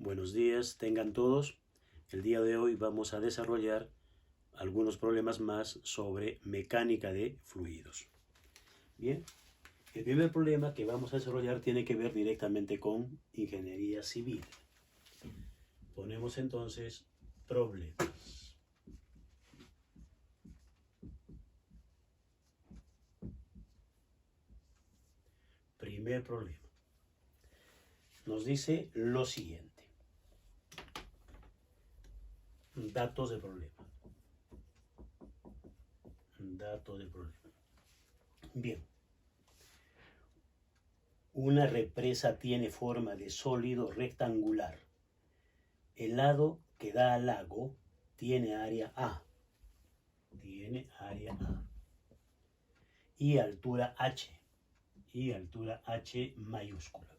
Buenos días, tengan todos. El día de hoy vamos a desarrollar algunos problemas más sobre mecánica de fluidos. Bien, el primer problema que vamos a desarrollar tiene que ver directamente con ingeniería civil. Ponemos entonces problemas. Primer problema. Nos dice lo siguiente. Datos del problema. Datos del problema. Bien. Una represa tiene forma de sólido rectangular. El lado que da al lago tiene área A. Y altura H. Y altura H mayúscula.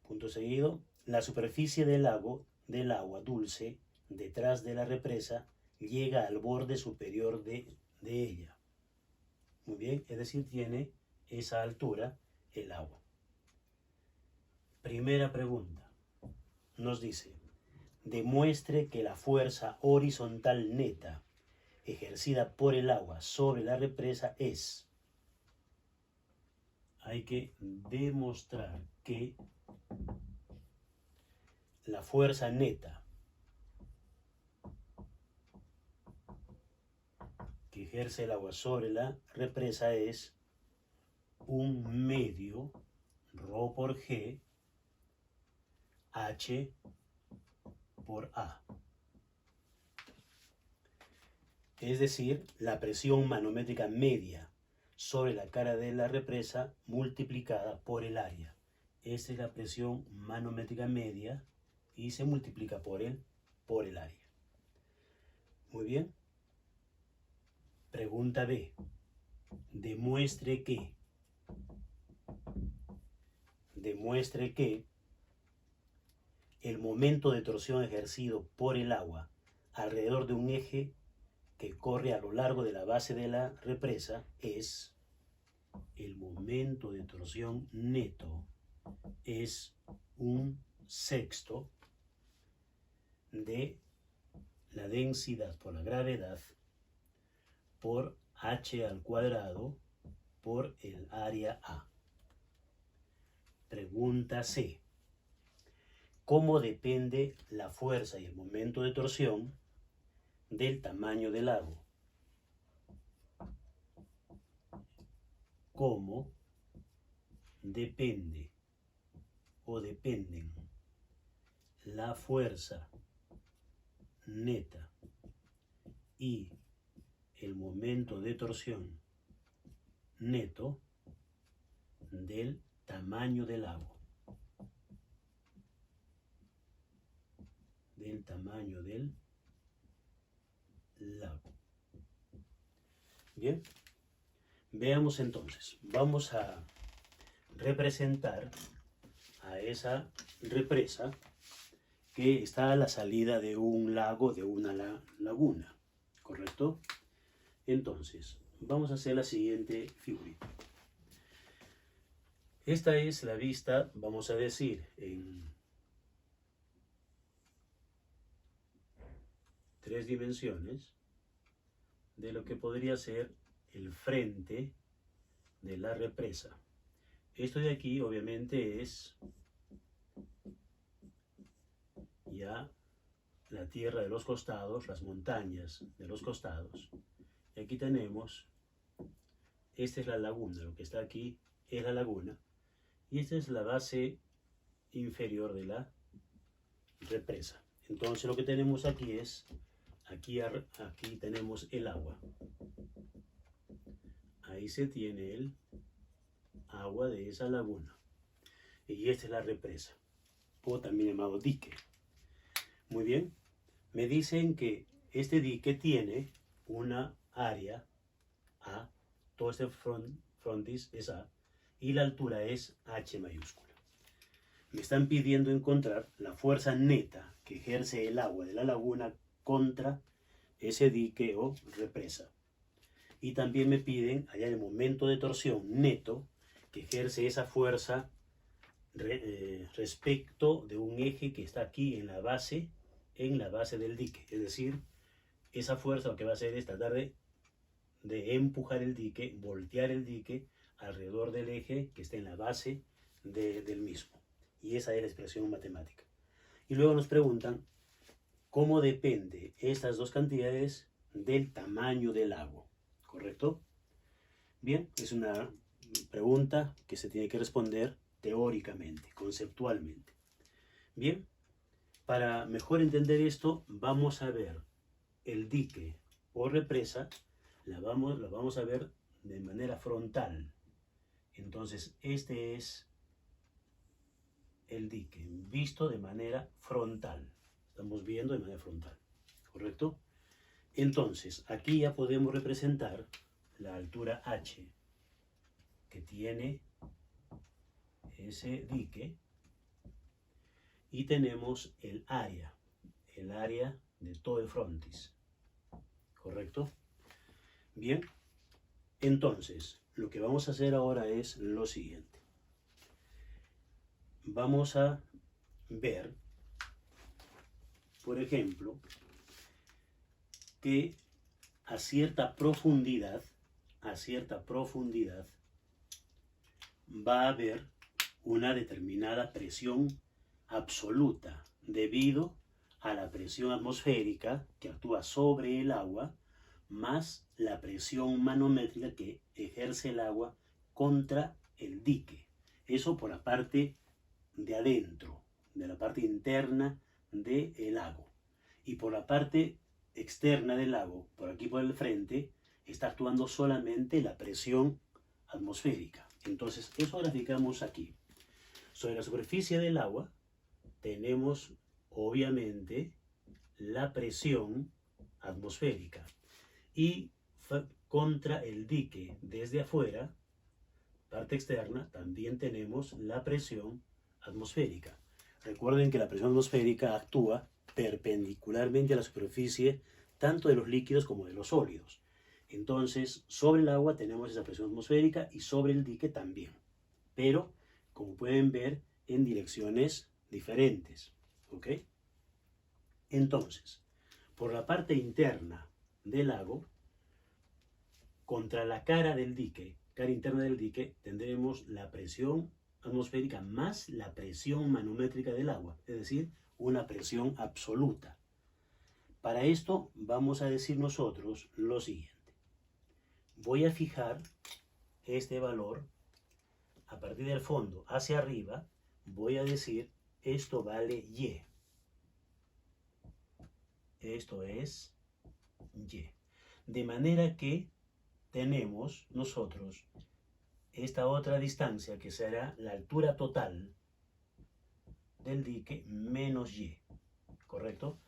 Punto seguido. La superficie del lago, del agua dulce, detrás de la represa, llega al borde superior de ella. Muy bien, es decir, tiene esa altura el agua. Primera pregunta. Nos dice, demuestre que la fuerza horizontal neta ejercida por el agua sobre la represa es. Hay que demostrar que la fuerza neta que ejerce el agua sobre la represa es 1/2 ρ por G H por A. Es decir, la presión manométrica media sobre la cara de la represa multiplicada por el área. Esta es la presión manométrica media y se multiplica por el área. Muy bien. Pregunta B. Demuestre que el momento de torsión ejercido por el agua alrededor de un eje que corre a lo largo de la base de la represa es el momento de torsión neto es 1/6 de la densidad por la gravedad por h al cuadrado por el área A. Pregunta C. ¿Cómo depende la fuerza y el momento de torsión del tamaño del lago? ¿Cómo depende o dependen la fuerza neta y el momento de torsión neto del tamaño del lago? Del tamaño del lago. Bien, veamos entonces. Vamos a representar a esa represa que está a la salida de un lago, de una laguna, ¿correcto? Entonces, vamos a hacer la siguiente figurita. Esta es la vista, vamos a decir, en 3 dimensiones de lo que podría ser el frente de la represa. Esto de aquí obviamente es ya la tierra de los costados, las montañas de los costados. Y aquí tenemos, esta es la laguna, lo que está aquí es la laguna. Y esta es la base inferior de la represa. Entonces lo que tenemos aquí es, aquí tenemos el agua. Ahí se tiene el agua de esa laguna. Y esta es la represa, o también llamado dique. Muy bien, me dicen que este dique tiene una área A, todo este frontis es A, y la altura es H mayúscula. Me están pidiendo encontrar la fuerza neta que ejerce el agua de la laguna contra ese dique o represa. Y también me piden hallar el momento de torsión neto que ejerce esa fuerza respecto de un eje que está aquí en la base del dique. Es decir, esa fuerza lo que va a hacer es tratar de empujar el dique, voltear el dique alrededor del eje que está en la base del mismo. Y esa es la expresión matemática. Y luego nos preguntan cómo depende estas dos cantidades del tamaño del lago. ¿Correcto? Bien, es una pregunta que se tiene que responder teóricamente, conceptualmente. Bien, para mejor entender esto, vamos a ver el dique o represa, la vamos a ver de manera frontal. Entonces, este es el dique, visto de manera frontal. Estamos viendo de manera frontal, ¿correcto? Entonces, aquí ya podemos representar la altura h que tiene ese dique y tenemos el área de todo el frontis, ¿correcto? Bien, entonces, lo que vamos a hacer ahora es lo siguiente. Vamos a ver, por ejemplo, que a cierta profundidad va a haber una determinada presión absoluta debido a la presión atmosférica que actúa sobre el agua más la presión manométrica que ejerce el agua contra el dique. Eso por la parte de adentro, de la parte interna del lago. Y por la parte externa del lago, por aquí por el frente, está actuando solamente la presión atmosférica. Entonces, eso graficamos aquí. Sobre la superficie del agua tenemos, obviamente, la presión atmosférica. Y contra el dique desde afuera, parte externa, también tenemos la presión atmosférica. Recuerden que la presión atmosférica actúa perpendicularmente a la superficie tanto de los líquidos como de los sólidos. Entonces, sobre el agua tenemos esa presión atmosférica y sobre el dique también. Pero, como pueden ver, en direcciones diferentes. ¿Ok? Entonces, por la parte interna del lago, contra la cara interna del dique, tendremos la presión atmosférica más la presión manométrica del agua, es decir, una presión absoluta. Para esto vamos a decir nosotros lo siguiente. Voy a fijar este valor a partir del fondo hacia arriba. Voy a decir esto vale Y. Esto es Y. De manera que tenemos nosotros esta otra distancia que será la altura total del dique menos Y, ¿correcto?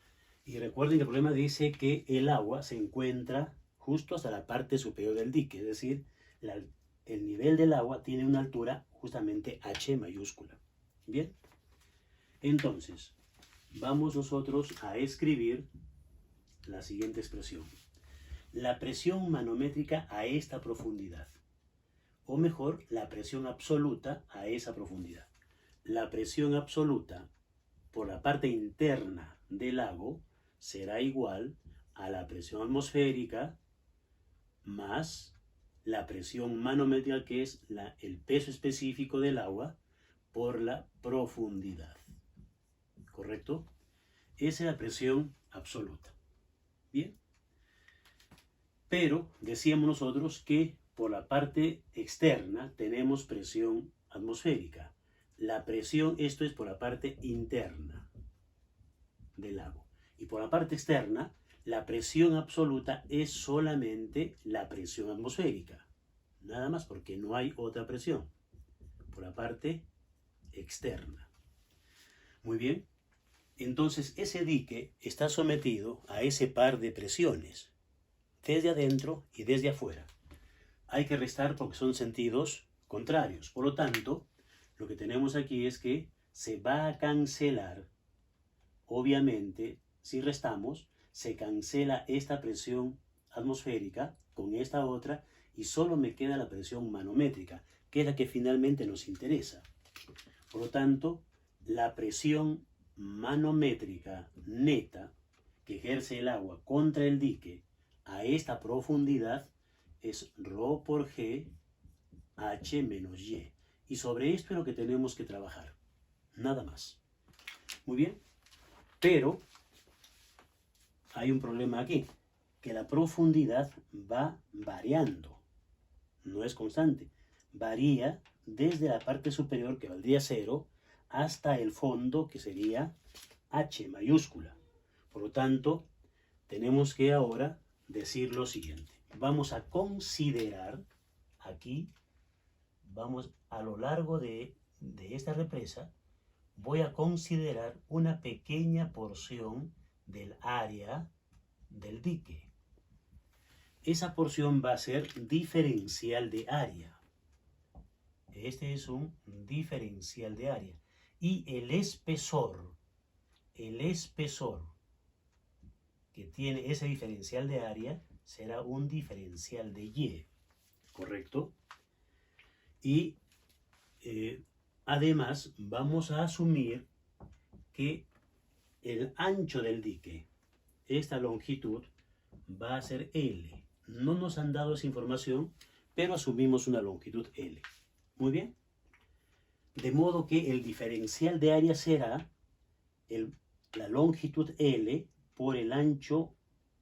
Y recuerden que el problema dice que el agua se encuentra justo hasta la parte superior del dique, es decir, el nivel del agua tiene una altura justamente H mayúscula. Bien, entonces vamos nosotros a escribir la siguiente expresión. La presión manométrica a esta profundidad, o mejor, la presión absoluta a esa profundidad. La presión absoluta por la parte interna del lago será igual a la presión atmosférica más la presión manométrica, que es el peso específico del agua por la profundidad. ¿Correcto? Esa es la presión absoluta. Bien. Pero decíamos nosotros que por la parte externa tenemos presión atmosférica. La presión, esto es por la parte interna del lago. Y por la parte externa, la presión absoluta es solamente la presión atmosférica. Nada más, porque no hay otra presión. Por la parte externa. Muy bien. Entonces, ese dique está sometido a ese par de presiones, desde adentro y desde afuera. Hay que restar porque son sentidos contrarios. Por lo tanto, lo que tenemos aquí es que se va a cancelar, obviamente, si restamos, se cancela esta presión atmosférica con esta otra y solo me queda la presión manométrica, que es la que finalmente nos interesa. Por lo tanto, la presión manométrica neta que ejerce el agua contra el dique a esta profundidad es ρ por G H menos Y. Y sobre esto es lo que tenemos que trabajar. Nada más. Muy bien. Pero hay un problema aquí, que la profundidad va variando. No es constante. Varía desde la parte superior, que valdría 0, hasta el fondo, que sería H mayúscula. Por lo tanto, tenemos que ahora decir lo siguiente. Vamos a considerar aquí, vamos a lo largo de esta represa, voy a considerar una pequeña porción del área del dique. Esa porción va a ser diferencial de área. Este es un diferencial de área. Y el espesor que tiene ese diferencial de área será un diferencial de Y. ¿Correcto? Y además vamos a asumir que el ancho del dique, esta longitud, va a ser L. No nos han dado esa información, pero asumimos una longitud L. Muy bien. De modo que el diferencial de área será la longitud L por el ancho,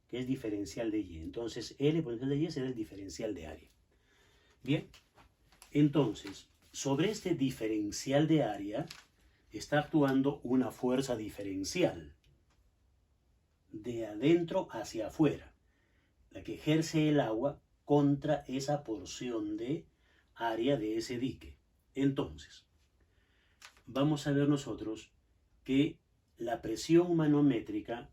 que es diferencial de Y. Entonces, L por el diferencial de Y será el diferencial de área. Bien. Entonces, sobre este diferencial de área está actuando una fuerza diferencial de adentro hacia afuera, la que ejerce el agua contra esa porción de área de ese dique. Entonces, vamos a ver nosotros que la presión manométrica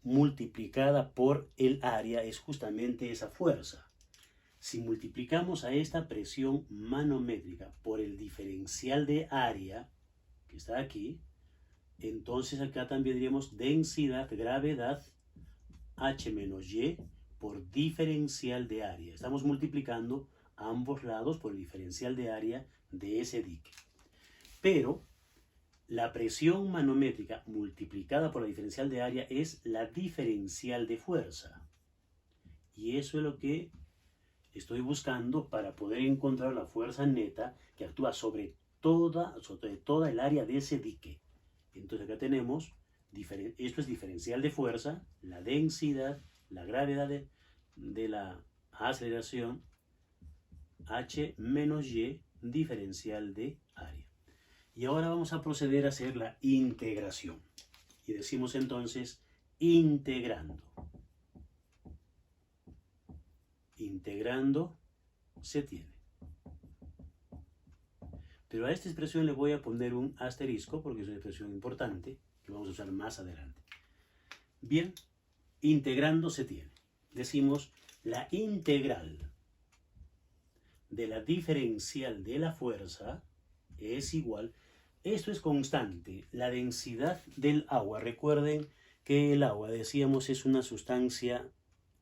multiplicada por el área es justamente esa fuerza. Si multiplicamos a esta presión manométrica por el diferencial de área, que está aquí, entonces acá también diríamos densidad, gravedad, H menos Y por diferencial de área. Estamos multiplicando a ambos lados por el diferencial de área de ese dique. Pero la presión manométrica multiplicada por la diferencial de área es la diferencial de fuerza. Y eso es lo que estoy buscando para poder encontrar la fuerza neta que actúa sobre toda el área de ese dique. Entonces acá tenemos, esto es diferencial de fuerza, la densidad, la gravedad de la aceleración, H menos Y, diferencial de área. Y ahora vamos a proceder a hacer la integración. Y decimos entonces, integrando. Integrando se tiene. Pero a esta expresión le voy a poner un asterisco porque es una expresión importante que vamos a usar más adelante. Bien, integrando se tiene. Decimos la integral de la diferencial de la fuerza es igual. Esto es constante. La densidad del agua. Recuerden que el agua, decíamos, es una sustancia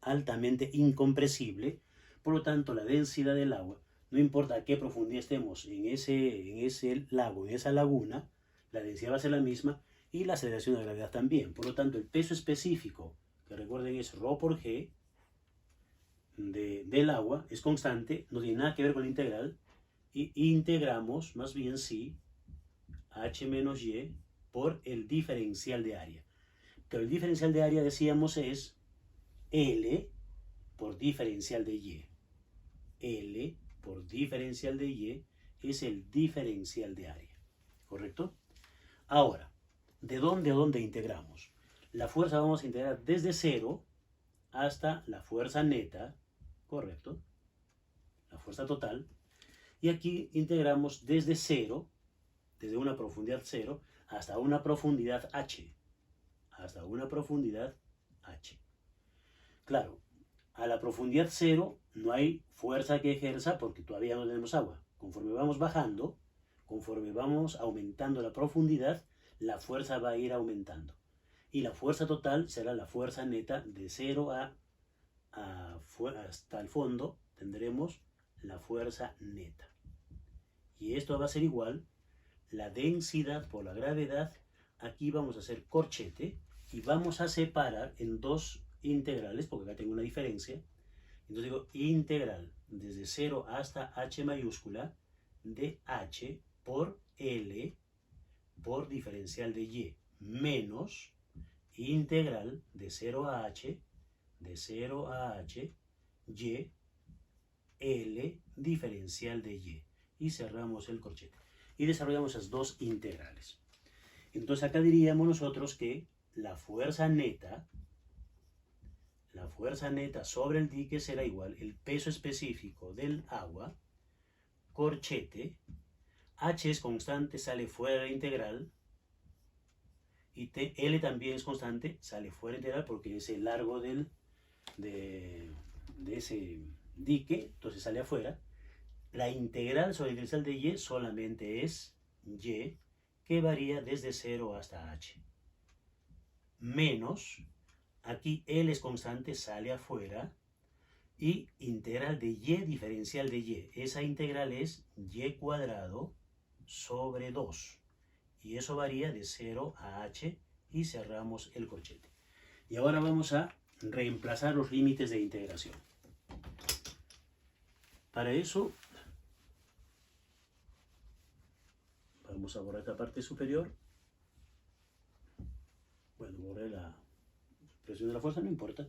altamente incompresible. Por lo tanto, la densidad del agua, no importa a qué profundidad estemos en ese lago, en esa laguna, la densidad va a ser la misma y la aceleración de la gravedad también. Por lo tanto, el peso específico, que recuerden es ρ por G, del agua, es constante, no tiene nada que ver con la integral, y integramos, más bien sí, H menos Y por el diferencial de área. Pero el diferencial de área, decíamos, es L por diferencial de Y. L por diferencial de Y es el diferencial de área. ¿Correcto? Ahora, ¿de dónde a dónde integramos? La fuerza vamos a integrar desde 0 hasta la fuerza neta, ¿correcto? La fuerza total. Y aquí integramos desde 0, desde una profundidad 0, hasta una profundidad H. Hasta una profundidad H. Claro, a la profundidad 0 no hay fuerza que ejerza porque todavía no tenemos agua. Conforme vamos bajando, conforme vamos aumentando la profundidad, la fuerza va a ir aumentando. Y la fuerza total será la fuerza neta de 0 hasta el fondo, tendremos la fuerza neta. Y esto va a ser igual la densidad por la gravedad, aquí vamos a hacer corchete y vamos a separar en dos integrales, porque acá tengo una diferencia. Entonces digo integral desde 0 hasta h mayúscula de h por L por diferencial de y menos integral de 0 a h, y L diferencial de y. Y cerramos el corchete. Y desarrollamos esas dos integrales. Entonces acá diríamos nosotros que la fuerza neta sobre el dique será igual el peso específico del agua, corchete, h es constante, sale fuera de la integral, y L también es constante, sale fuera de la integral porque es el largo de ese dique, entonces sale afuera. La integral sobre el diferencial de y solamente es y, que varía desde 0 hasta h. Menos, aquí L es constante, sale afuera, y integral de y diferencial de y. Esa integral es y cuadrado sobre 2. Y eso varía de 0 a h y cerramos el corchete. Y ahora vamos a reemplazar los límites de integración. Para eso, vamos a borrar esta parte superior. Bueno, borré la expresión de la fuerza, no importa.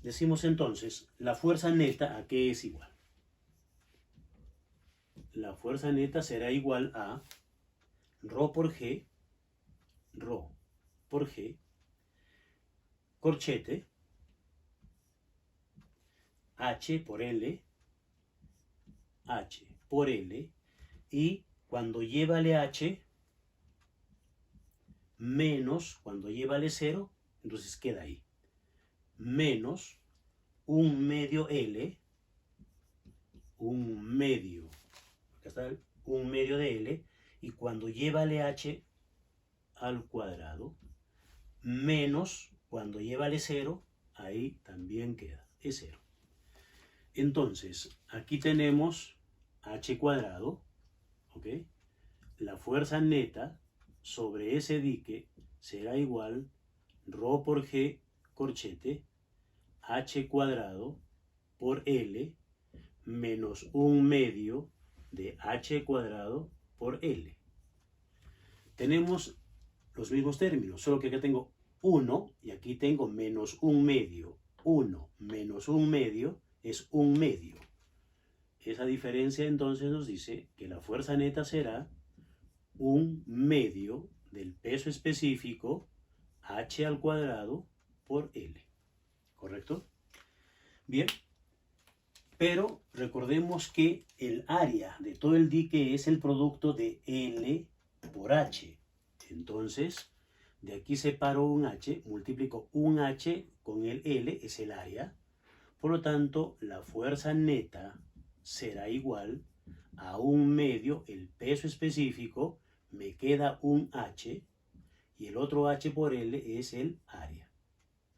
Decimos entonces, la fuerza neta, ¿a qué es igual? La fuerza neta será igual a ρ por G, corchete, H por L, y cuando y vale H, menos cuando y vale 0, entonces queda ahí. Menos un medio L, acá está un medio de L, y cuando y vale H al cuadrado, menos cuando y vale 0, ahí también queda, es 0. Entonces, aquí tenemos h cuadrado, ¿ok? La fuerza neta sobre ese dique será igual ρ por G corchete, h cuadrado por L, menos un medio de h cuadrado por L. Tenemos los mismos términos, solo que acá tengo 1 y aquí tengo menos un medio. 1 menos un medio es un medio. Esa diferencia entonces nos dice que la fuerza neta será un medio del peso específico h al cuadrado por L. ¿Correcto? Bien. Pero recordemos que el área de todo el dique es el producto de L por h. Entonces, de aquí separo un h, multiplico un h con el L, es el área. Por lo tanto, la fuerza neta será igual a un medio, el peso específico, me queda un h, y el otro h por L es el área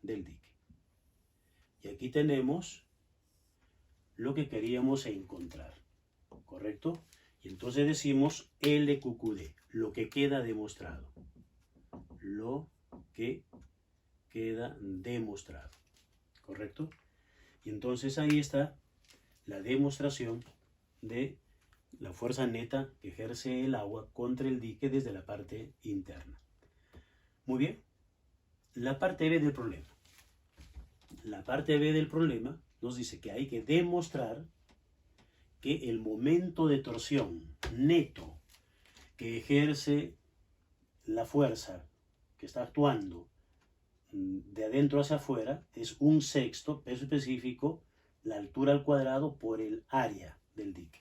del dique. Y aquí tenemos lo que queríamos encontrar, ¿correcto? Y entonces decimos LQQD, lo que queda demostrado. Lo que queda demostrado, ¿correcto? Y entonces ahí está la demostración de la fuerza neta que ejerce el agua contra el dique desde la parte interna. Muy bien, la parte B del problema. La parte B del problema nos dice que hay que demostrar que el momento de torsión neto que ejerce la fuerza que está actuando de adentro hacia afuera es un sexto, peso específico, la altura al cuadrado por el área del dique.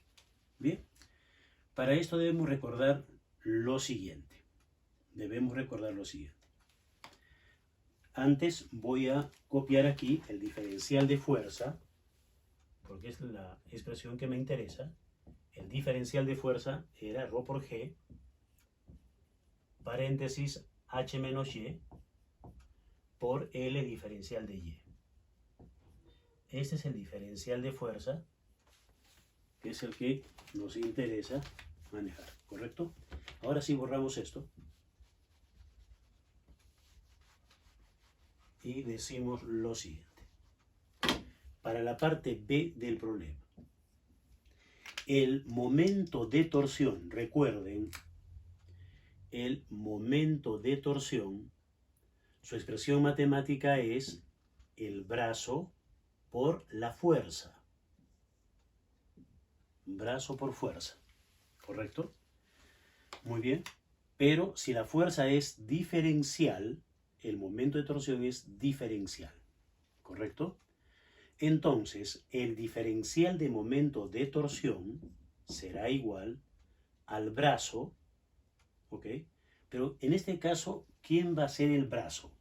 Bien, para esto debemos recordar lo siguiente. Antes voy a copiar aquí el diferencial de fuerza, porque es la expresión que me interesa. El diferencial de fuerza era ρ por G, paréntesis h menos y, por L diferencial de y. Este es el diferencial de fuerza, que es el que nos interesa manejar, ¿correcto? Ahora sí borramos esto. Y decimos lo siguiente. Para la parte B del problema. El momento de torsión, recuerden, el momento de torsión, su expresión matemática es el brazo por la fuerza. Brazo por fuerza, ¿correcto? Muy bien, pero si la fuerza es diferencial, el momento de torsión es diferencial, ¿correcto? Entonces, el diferencial de momento de torsión será igual al brazo, ¿ok? Pero en este caso, ¿quién va a ser el brazo?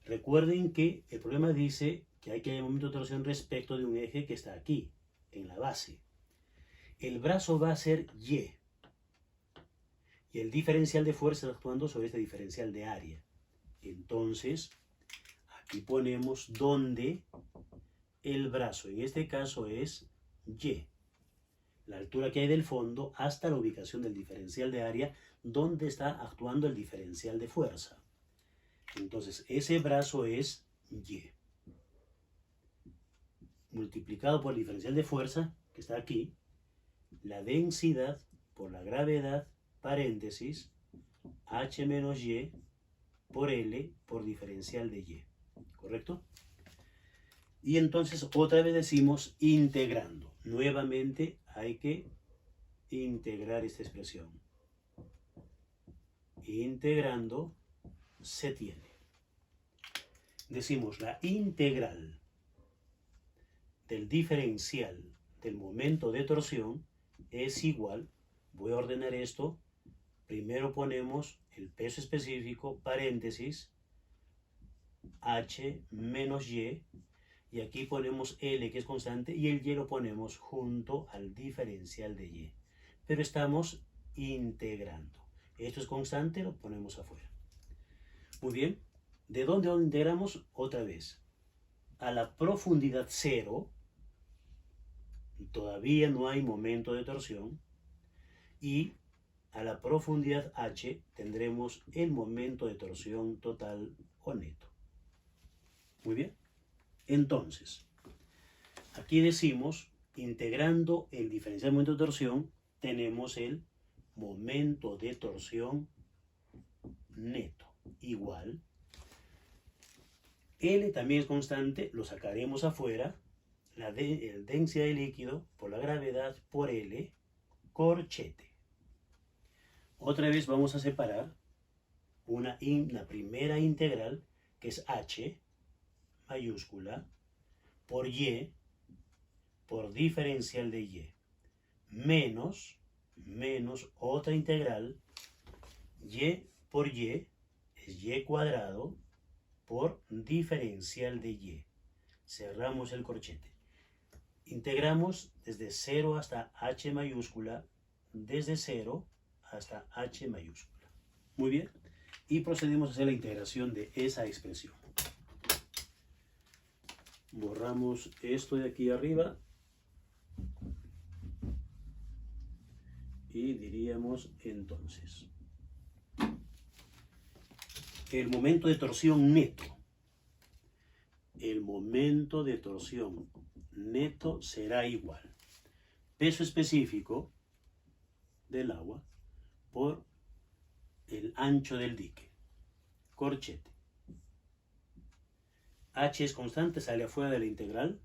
Recuerden que el problema dice que hay que haya momento de torsión respecto de un eje que está aquí, en la base. El brazo va a ser Y. Y el diferencial de fuerza está actuando sobre este diferencial de área. Entonces, aquí ponemos donde el brazo, en este caso es Y. La altura que hay del fondo hasta la ubicación del diferencial de área, donde está actuando el diferencial de fuerza. Entonces, ese brazo es Y. Multiplicado por el diferencial de fuerza, que está aquí, la densidad por la gravedad, paréntesis, H menos Y por L por diferencial de Y. ¿Correcto? Y entonces otra vez decimos integrando. Nuevamente hay que integrar esta expresión. Integrando se tiene. Decimos la integral del diferencial del momento de torsión es igual. Voy a ordenar esto. Primero ponemos el peso específico, paréntesis, H menos Y. Y aquí ponemos L, que es constante, y el Y lo ponemos junto al diferencial de Y. Pero estamos integrando. Esto es constante, lo ponemos afuera. Muy bien. ¿De dónde lo integramos? Otra vez. A la profundidad 0, todavía no hay momento de torsión. Y a la profundidad H tendremos el momento de torsión total o neto. Muy bien. Entonces, aquí decimos, integrando el diferencial momento de torsión, tenemos el momento de torsión neto, igual. L también es constante, lo sacaremos afuera, la densidad de líquido por la gravedad por L, corchete. Otra vez vamos a separar una primera integral, que es H, mayúscula, por Y, por diferencial de Y, menos otra integral, Y por Y, es Y cuadrado, por diferencial de Y. Cerramos el corchete. Integramos desde 0 hasta H mayúscula, desde 0 hasta H mayúscula. Muy bien. Y procedemos a hacer la integración de esa expresión. Borramos esto de aquí arriba y diríamos entonces el momento de torsión neto. El momento de torsión neto será igual peso específico del agua por el ancho del dique, corchete. H es constante, sale afuera de la integral.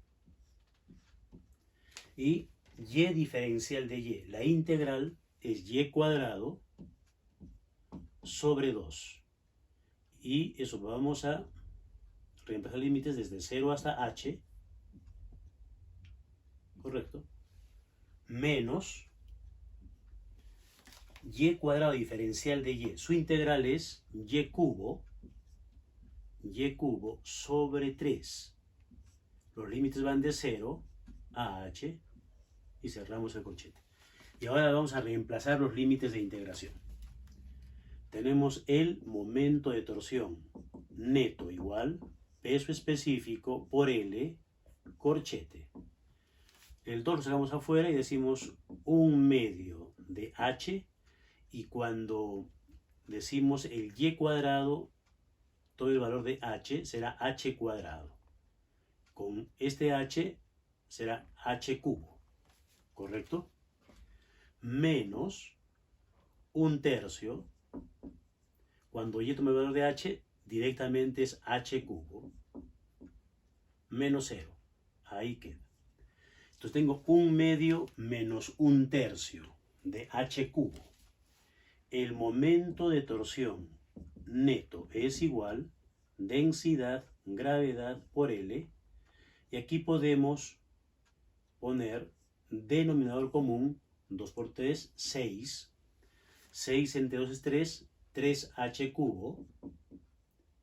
Y Y diferencial de Y. La integral es Y cuadrado sobre 2. Y eso vamos a reemplazar límites desde 0 hasta H. Correcto. Menos Y cuadrado diferencial de Y. Su integral es Y cubo sobre 3. Los límites van de 0 a H y cerramos el corchete. Y ahora vamos a reemplazar los límites de integración. Tenemos el momento de torsión neto igual peso específico por L, corchete. El 2 lo sacamos afuera y decimos 1/2 de h, y cuando decimos el y cuadrado, todo el valor de h será h cuadrado. Con este h será h cubo, ¿correcto? Menos 1/3. Cuando y toma el valor de h, directamente es h cubo menos 0. Ahí queda. Entonces tengo 1/2 menos 1/3 de h cubo. El momento de torsión neto es igual densidad, gravedad por L. Y aquí podemos poner denominador común, 2 por 3, 6. 6 entre 2 es 3, 3h cubo,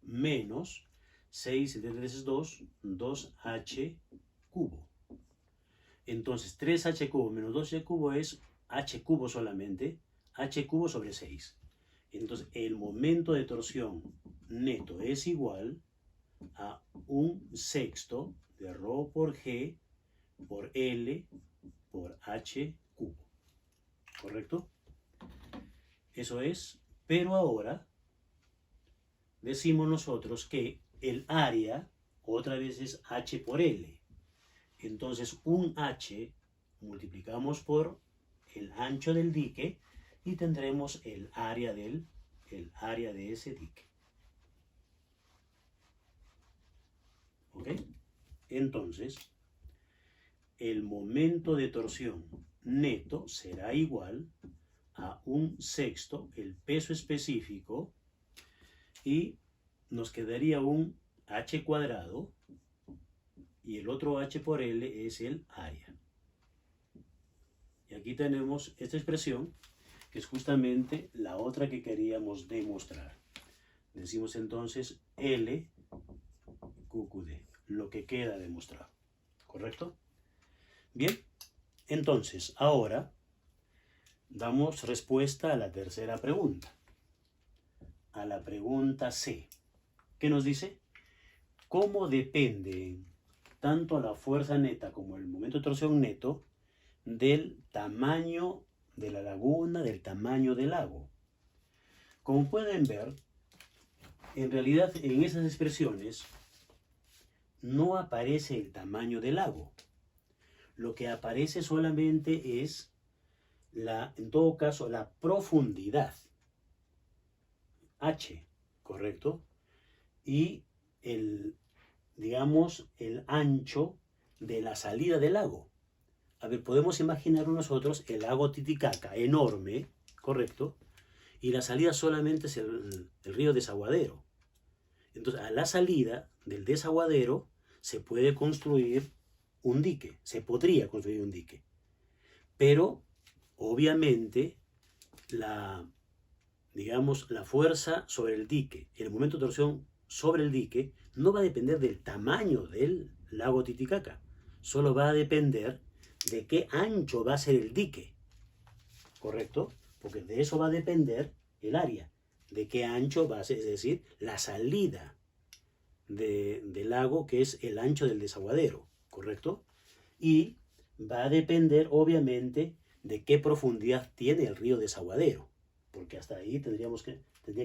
menos 6 entre 3 es 2, 2h cubo. Entonces 3h cubo menos 2h cubo es h cubo solamente, h cubo sobre 6. Entonces el momento de torsión neto es igual a 1/6 de ρ por g por L por h cubo. ¿Correcto? Eso es. Pero ahora decimos nosotros que el área otra vez es h por L. Entonces un h multiplicamos por el ancho del dique y tendremos el área de ese dique. ¿Ok? Entonces, el momento de torsión neto será igual a 1/6 el peso específico, y nos quedaría un h cuadrado, y el otro h por L es el área. Y aquí tenemos esta expresión, que es justamente la otra que queríamos demostrar. Decimos entonces L QQD, lo que queda demostrado. ¿Correcto? Bien, entonces ahora damos respuesta a la tercera pregunta. A la pregunta C. ¿Qué nos dice? ¿Cómo depende tanto la fuerza neta como el momento de torsión neto del tamaño de la laguna, del tamaño del lago? Como pueden ver, en realidad en esas expresiones no aparece el tamaño del lago. Lo que aparece solamente es, en todo caso, la profundidad, h, ¿correcto? Y digamos, el ancho de la salida del lago. A ver, podemos imaginar nosotros el lago Titicaca, enorme, ¿correcto? Y la salida solamente es el río Desaguadero. Entonces, a la salida del desaguadero se puede construir un dique, se podría construir un dique. Pero, obviamente, digamos, la fuerza sobre el dique, el momento de torsión sobre el dique, no va a depender del tamaño del lago Titicaca. Solo va a depender de qué ancho va a ser el dique. ¿Correcto? Porque de eso va a depender el área. De qué ancho va a ser, es decir, la salida del lago, que es el ancho del desaguadero. ¿Correcto? Y va a depender, obviamente, de qué profundidad tiene el río Desaguadero. Porque hasta ahí tendría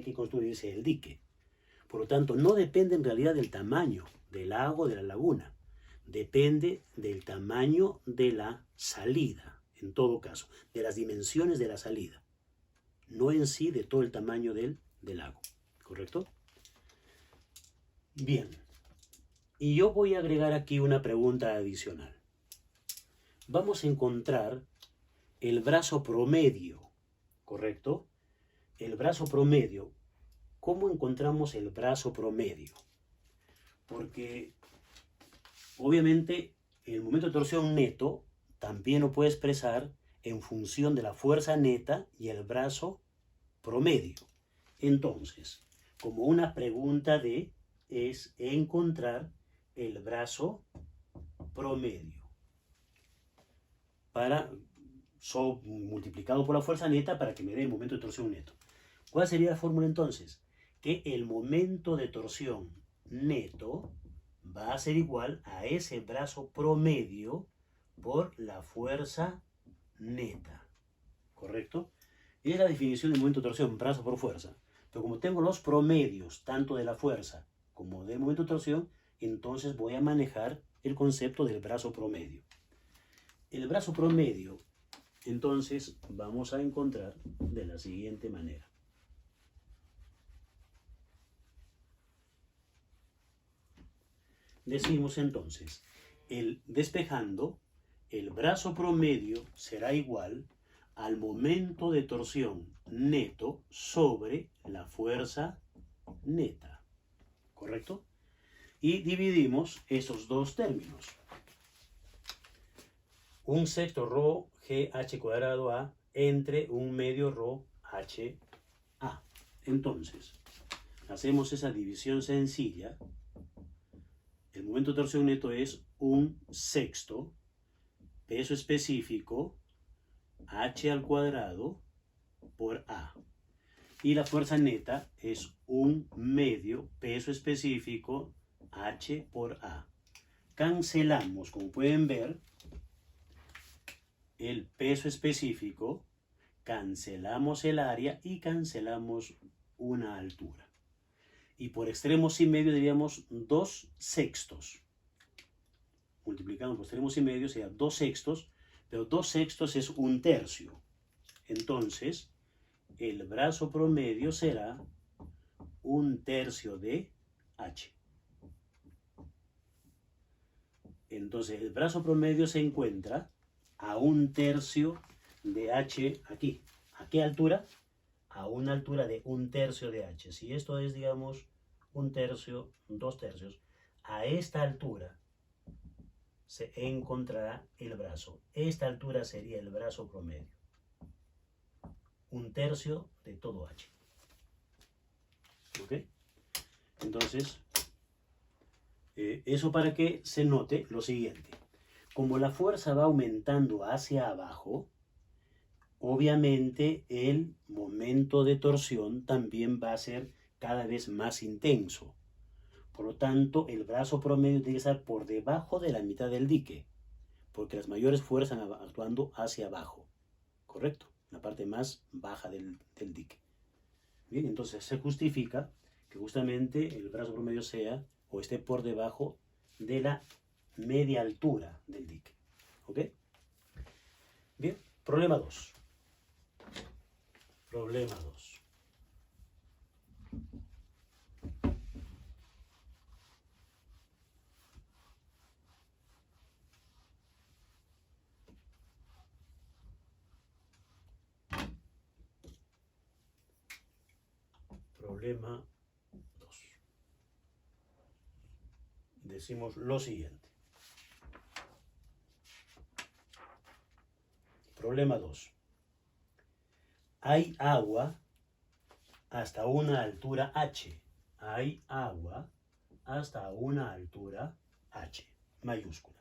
que construirse el dique. Por lo tanto, no depende en realidad del tamaño del lago, de la laguna. Depende del tamaño de la salida, en todo caso, de las dimensiones de la salida. No en sí de todo el tamaño del lago. ¿Correcto? Bien. Y yo voy a agregar aquí una pregunta adicional. Vamos a encontrar el brazo promedio. ¿Correcto? El brazo promedio. ¿Cómo encontramos el brazo promedio? Porque obviamente el momento de torsión neto también lo puede expresar en función de la fuerza neta y el brazo promedio. Entonces, como una pregunta es encontrar el brazo promedio multiplicado por la fuerza neta para que me dé el momento de torsión neto. ¿Cuál sería la fórmula entonces? Que el momento de torsión neto va a ser igual a ese brazo promedio por la fuerza neta. ¿Correcto? Y es la definición del momento de torsión, brazo por fuerza. Pero como tengo los promedios, tanto de la fuerza como del momento de torsión, entonces voy a manejar el concepto del brazo promedio. El brazo promedio, entonces, vamos a encontrar de la siguiente manera. Decimos entonces, despejando, el brazo promedio será igual al momento de torsión neto sobre la fuerza neta. ¿Correcto? Y dividimos esos dos términos. 1/6 ρ GH cuadrado A entre 1/2 ρ H A. Entonces, hacemos esa división sencilla. El momento de torsión neto es 1/6 peso específico H al cuadrado por A. Y la fuerza neta es 1/2 peso específico H por A. Cancelamos, como pueden ver, el peso específico, cancelamos el área y cancelamos una altura. Y por extremos y medio diríamos 2/6. Multiplicamos por extremos y medio, sería 2/6, pero 2/6 es 1/3. Entonces, el brazo promedio será 1/3 de H. Entonces, el brazo promedio se encuentra a 1/3 de H aquí. ¿A qué altura? A una altura de 1/3 de H. Si esto es, digamos, 1/3, 2/3, a esta altura se encontrará el brazo. Esta altura sería el brazo promedio. 1/3 de todo H. ¿Ok? Entonces, eso para que se note lo siguiente. Como la fuerza va aumentando hacia abajo, obviamente el momento de torsión también va a ser cada vez más intenso. Por lo tanto, el brazo promedio tiene que estar por debajo de la mitad del dique, porque las mayores fuerzas están actuando hacia abajo, ¿correcto? La parte más baja del dique. Bien, entonces se justifica que justamente el brazo promedio sea o esté por debajo de la media altura del dique. ¿Ok? Bien, problema 2. Problema 2. Problema 2. Decimos lo siguiente. Problema 2. Hay agua hasta una altura H. Hay agua hasta una altura H, mayúscula,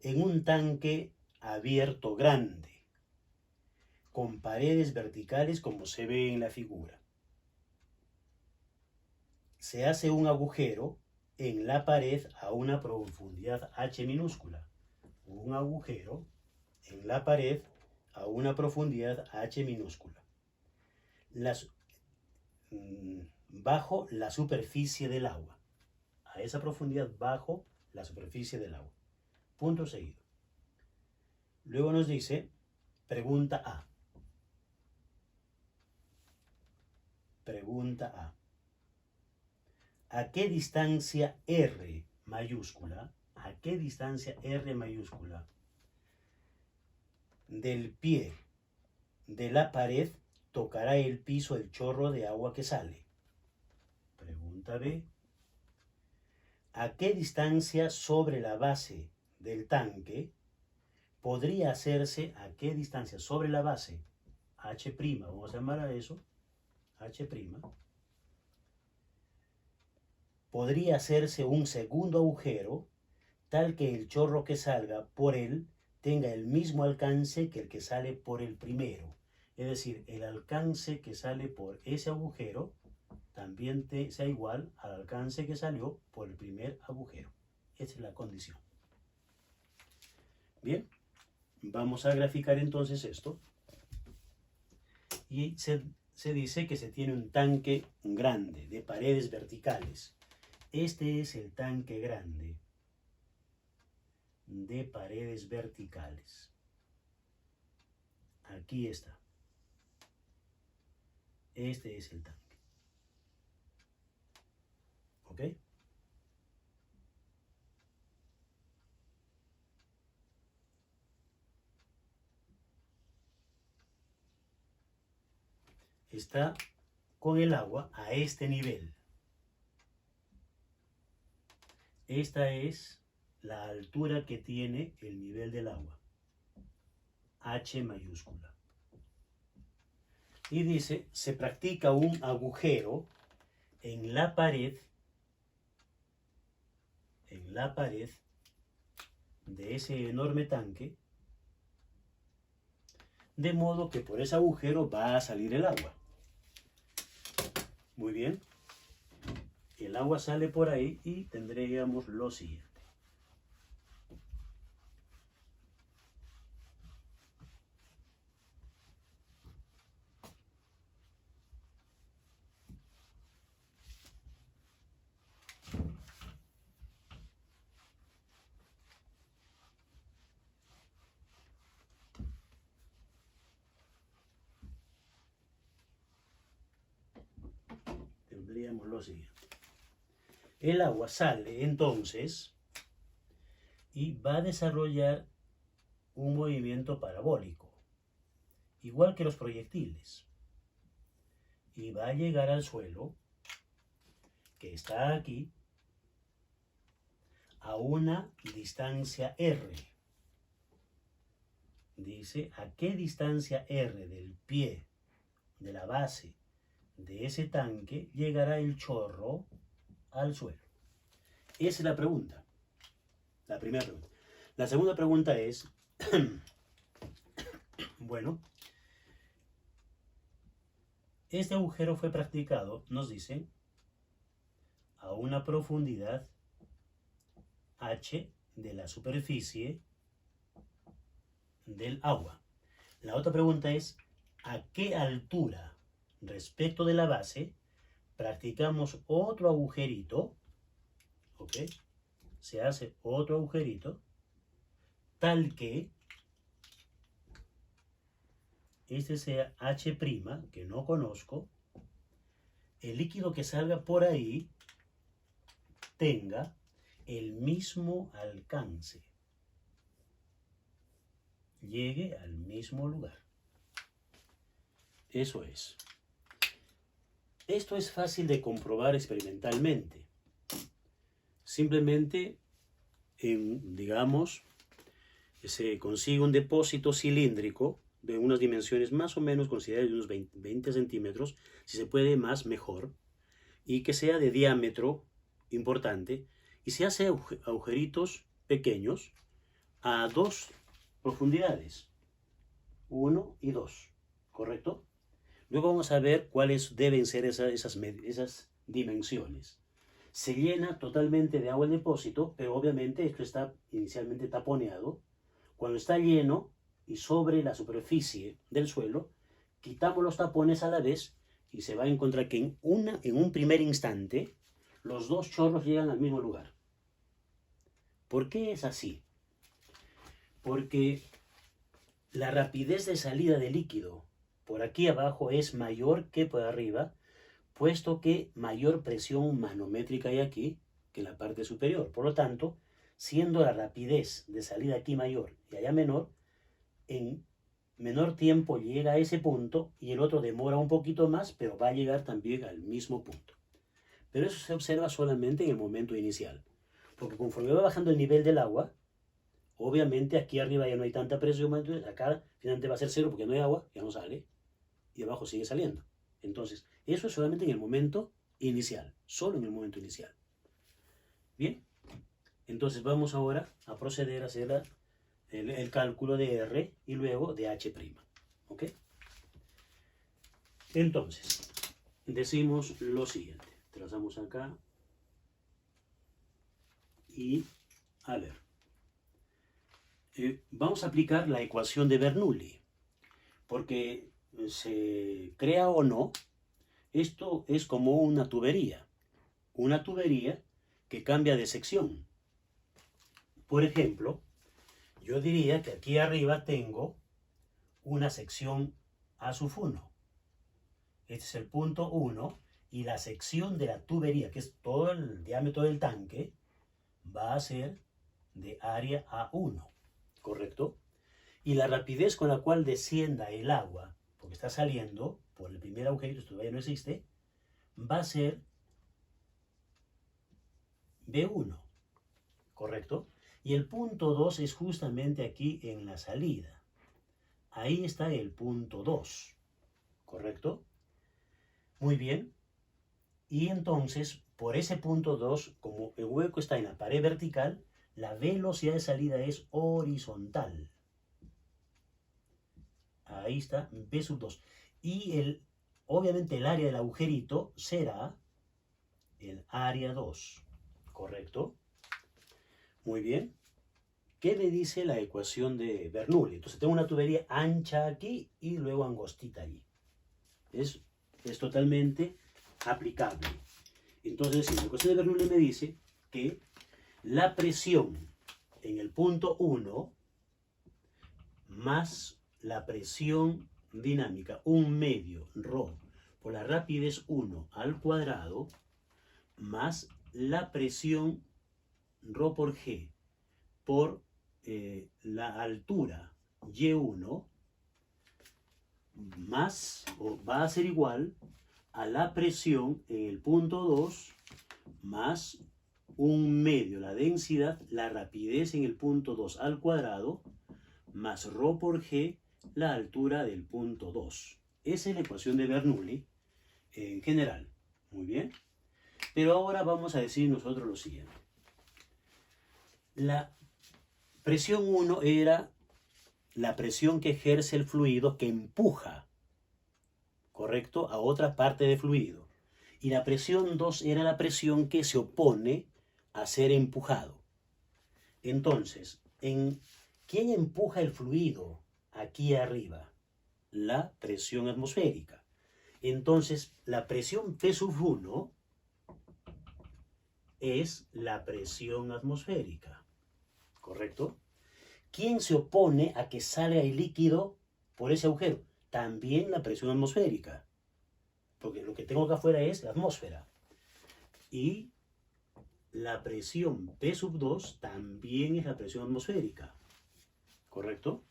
en un tanque abierto grande, con paredes verticales como se ve en la figura. Se hace un agujero en la pared a una profundidad H minúscula. Un agujero en la pared a una profundidad H minúscula. Bajo la superficie del agua. A esa profundidad bajo la superficie del agua. Punto seguido. Luego nos dice, pregunta A. Pregunta A. ¿A qué distancia R mayúscula? ¿A qué distancia R mayúscula del pie de la pared tocará el piso el chorro de agua que sale? Pregunta B. ¿A qué distancia sobre la base del tanque podría hacerse, a qué distancia sobre la base, H', vamos a llamar a eso, H', podría hacerse un segundo agujero tal que el chorro que salga por él tenga el mismo alcance que el que sale por el primero? Es decir, el alcance que sale por ese agujero también sea igual al alcance que salió por el primer agujero. Esa es la condición. Bien, Vamos a graficar entonces esto. Y se dice que se tiene un tanque grande de paredes verticales. Este es el tanque grande de paredes verticales. Aquí está. Este es el tanque. ¿Ok? Está con el agua a este nivel. Esta es la altura que tiene el nivel del agua. H mayúscula. Y dice, se practica un agujero en la pared de ese enorme tanque, de modo que por ese agujero va a salir el agua. Muy bien. El agua sale por ahí y tendríamos lo siguiente. Tendríamos lo siguiente. El agua sale entonces y va a desarrollar un movimiento parabólico, igual que los proyectiles. Y va a llegar al suelo, que está aquí, a una distancia R. Dice, ¿a qué distancia R del pie, de la base de ese tanque, llegará el chorro al suelo? Esa es la pregunta. La primera pregunta. La segunda pregunta es, bueno, este agujero fue practicado, nos dicen, a una profundidad H de la superficie del agua. La otra pregunta es, ¿a qué altura respecto de la base practicamos otro agujerito? ¿Ok? Se hace otro agujerito tal que este sea H', que no conozco, el líquido que salga por ahí tenga el mismo alcance, llegue al mismo lugar. Eso es. Esto es fácil de comprobar experimentalmente. Simplemente, digamos, se consigue un depósito cilíndrico de unas dimensiones más o menos considerables de unos 20 centímetros, si se puede más, mejor, y que sea de diámetro importante, y se hace agujeritos pequeños a dos profundidades, 1 y 2, ¿correcto? Luego vamos a ver cuáles deben ser esas dimensiones. Se llena totalmente de agua el depósito, pero obviamente esto está inicialmente taponeado. Cuando está lleno y sobre la superficie del suelo, quitamos los tapones a la vez y se va a encontrar que en un primer instante los dos chorros llegan al mismo lugar. ¿Por qué es así? Porque la rapidez de salida del líquido por aquí abajo es mayor que por arriba, puesto que mayor presión manométrica hay aquí que en la parte superior. Por lo tanto, siendo la rapidez de salida aquí mayor y allá menor, en menor tiempo llega a ese punto y el otro demora un poquito más, pero va a llegar también al mismo punto. Pero eso se observa solamente en el momento inicial, porque conforme va bajando el nivel del agua, obviamente aquí arriba ya no hay tanta presión, entonces acá finalmente va a ser cero porque no hay agua, ya no sale, y abajo sigue saliendo. Entonces, eso es solamente en el momento inicial, solo en el momento inicial. Bien, entonces vamos ahora a proceder a hacer el cálculo de R y luego de H'. ¿Ok? Entonces, decimos lo siguiente. Trazamos acá y, a ver, vamos a aplicar la ecuación de Bernoulli, porque se crea o no, esto es como una tubería que cambia de sección. Por ejemplo, yo diría que aquí arriba tengo una sección A sub 1. Este es el punto 1 y la sección de la tubería, que es todo el diámetro del tanque, va a ser de área A1, ¿correcto? Y la rapidez con la cual descienda el agua, porque está saliendo por el primer agujerito, esto todavía no existe, va a ser B1, ¿correcto? Y el punto 2 es justamente aquí en la salida. Ahí está el punto 2, ¿correcto? Muy bien. Y entonces, por ese punto 2, como el hueco está en la pared vertical, la velocidad de salida es horizontal. Ahí está, B sub 2. Y obviamente el área del agujerito será el área 2, ¿correcto? Muy bien. ¿Qué me dice la ecuación de Bernoulli? Entonces tengo una tubería ancha aquí y luego angostita allí. Es totalmente aplicable. Entonces, la ecuación de Bernoulli me dice que la presión en el punto 1 más la presión dinámica, 1/2 ρ por la rapidez 1 al cuadrado, más la presión ρ por g por la altura y1, más, o va a ser igual a la presión en el punto 2 más 1/2 la densidad, la rapidez en el punto 2 al cuadrado, más ρ por g, la altura del punto 2. Esa es la ecuación de Bernoulli en general. Muy bien. Pero ahora vamos a decir nosotros lo siguiente. La presión 1 era la presión que ejerce el fluido que empuja, ¿correcto?, a otra parte del fluido. Y la presión 2 era la presión que se opone a ser empujado. Entonces, ¿quién empuja el fluido aquí arriba? La presión atmosférica. Entonces, la presión P sub 1 es la presión atmosférica, ¿correcto? ¿Quién se opone a que salga el líquido por ese agujero? También la presión atmosférica, porque lo que tengo acá afuera es la atmósfera. Y la presión P sub 2 también es la presión atmosférica, ¿correcto?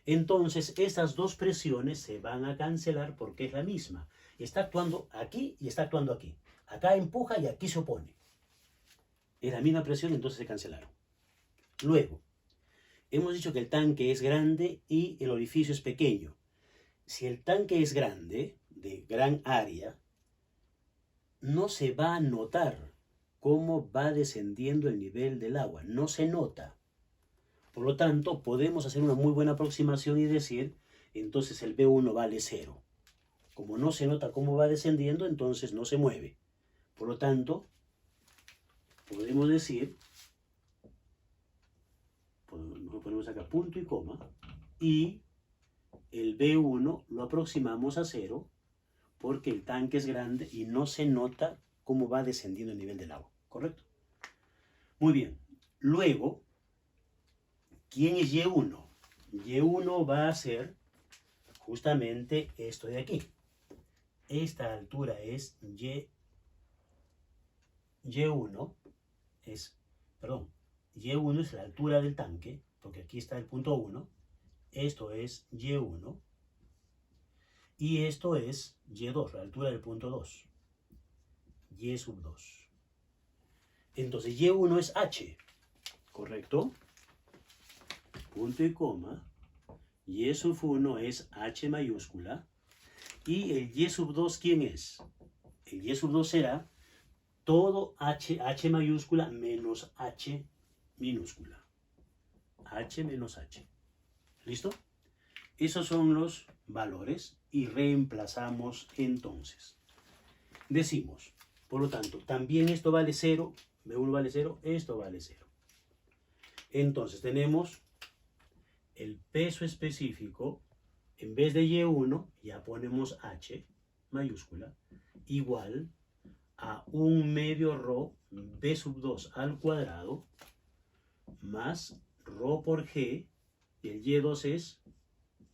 Entonces, estas dos presiones se van a cancelar porque es la misma. Está actuando aquí y está actuando aquí. Acá empuja y aquí se opone. Es la misma presión, entonces se cancelaron. Luego, hemos dicho que el tanque es grande y el orificio es pequeño. Si el tanque es grande, de gran área, no se va a notar cómo va descendiendo el nivel del agua. No se nota. Por lo tanto, podemos hacer una muy buena aproximación y decir, entonces el B1 vale 0. Como no se nota cómo va descendiendo, entonces no se mueve. Por lo tanto, podemos decir, lo ponemos acá punto y coma, y el B1 lo aproximamos a 0 porque el tanque es grande y no se nota cómo va descendiendo el nivel del agua, ¿correcto? Muy bien. Luego, ¿quién es Y1? Y1 va a ser justamente esto de aquí. Esta altura es Y1 es la altura del tanque, porque aquí está el punto 1. Esto es Y1. Y esto es Y2, la altura del punto 2. Y sub 2. Entonces Y1 es H, ¿correcto? Punto y coma. Y sub 1 es H mayúscula. ¿Y el Y sub 2 quién es? El Y sub 2 será todo H mayúscula menos H minúscula. H menos H. ¿Listo? Esos son los valores y reemplazamos entonces. Decimos, por lo tanto, también esto vale 0, B1 vale 0, esto vale 0. Entonces tenemos el peso específico, en vez de Y1, ya ponemos H mayúscula, igual a 1/2 ρ B sub 2 al cuadrado, más ρ por G, y el Y2 es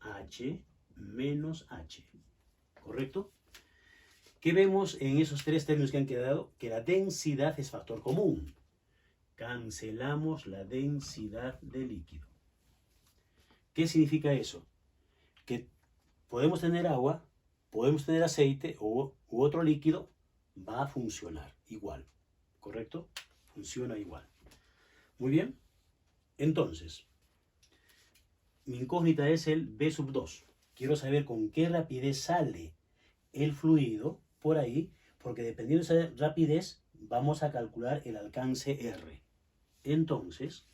H menos H. ¿Correcto? ¿Qué vemos en esos tres términos que han quedado? Que la densidad es factor común. Cancelamos la densidad de líquido. ¿Qué significa eso? Que podemos tener agua, podemos tener aceite u otro líquido, va a funcionar igual. ¿Correcto? Funciona igual. Muy bien. Entonces, mi incógnita es el B sub 2. Quiero saber con qué rapidez sale el fluido por ahí, porque dependiendo de esa rapidez, vamos a calcular el alcance R. Entonces,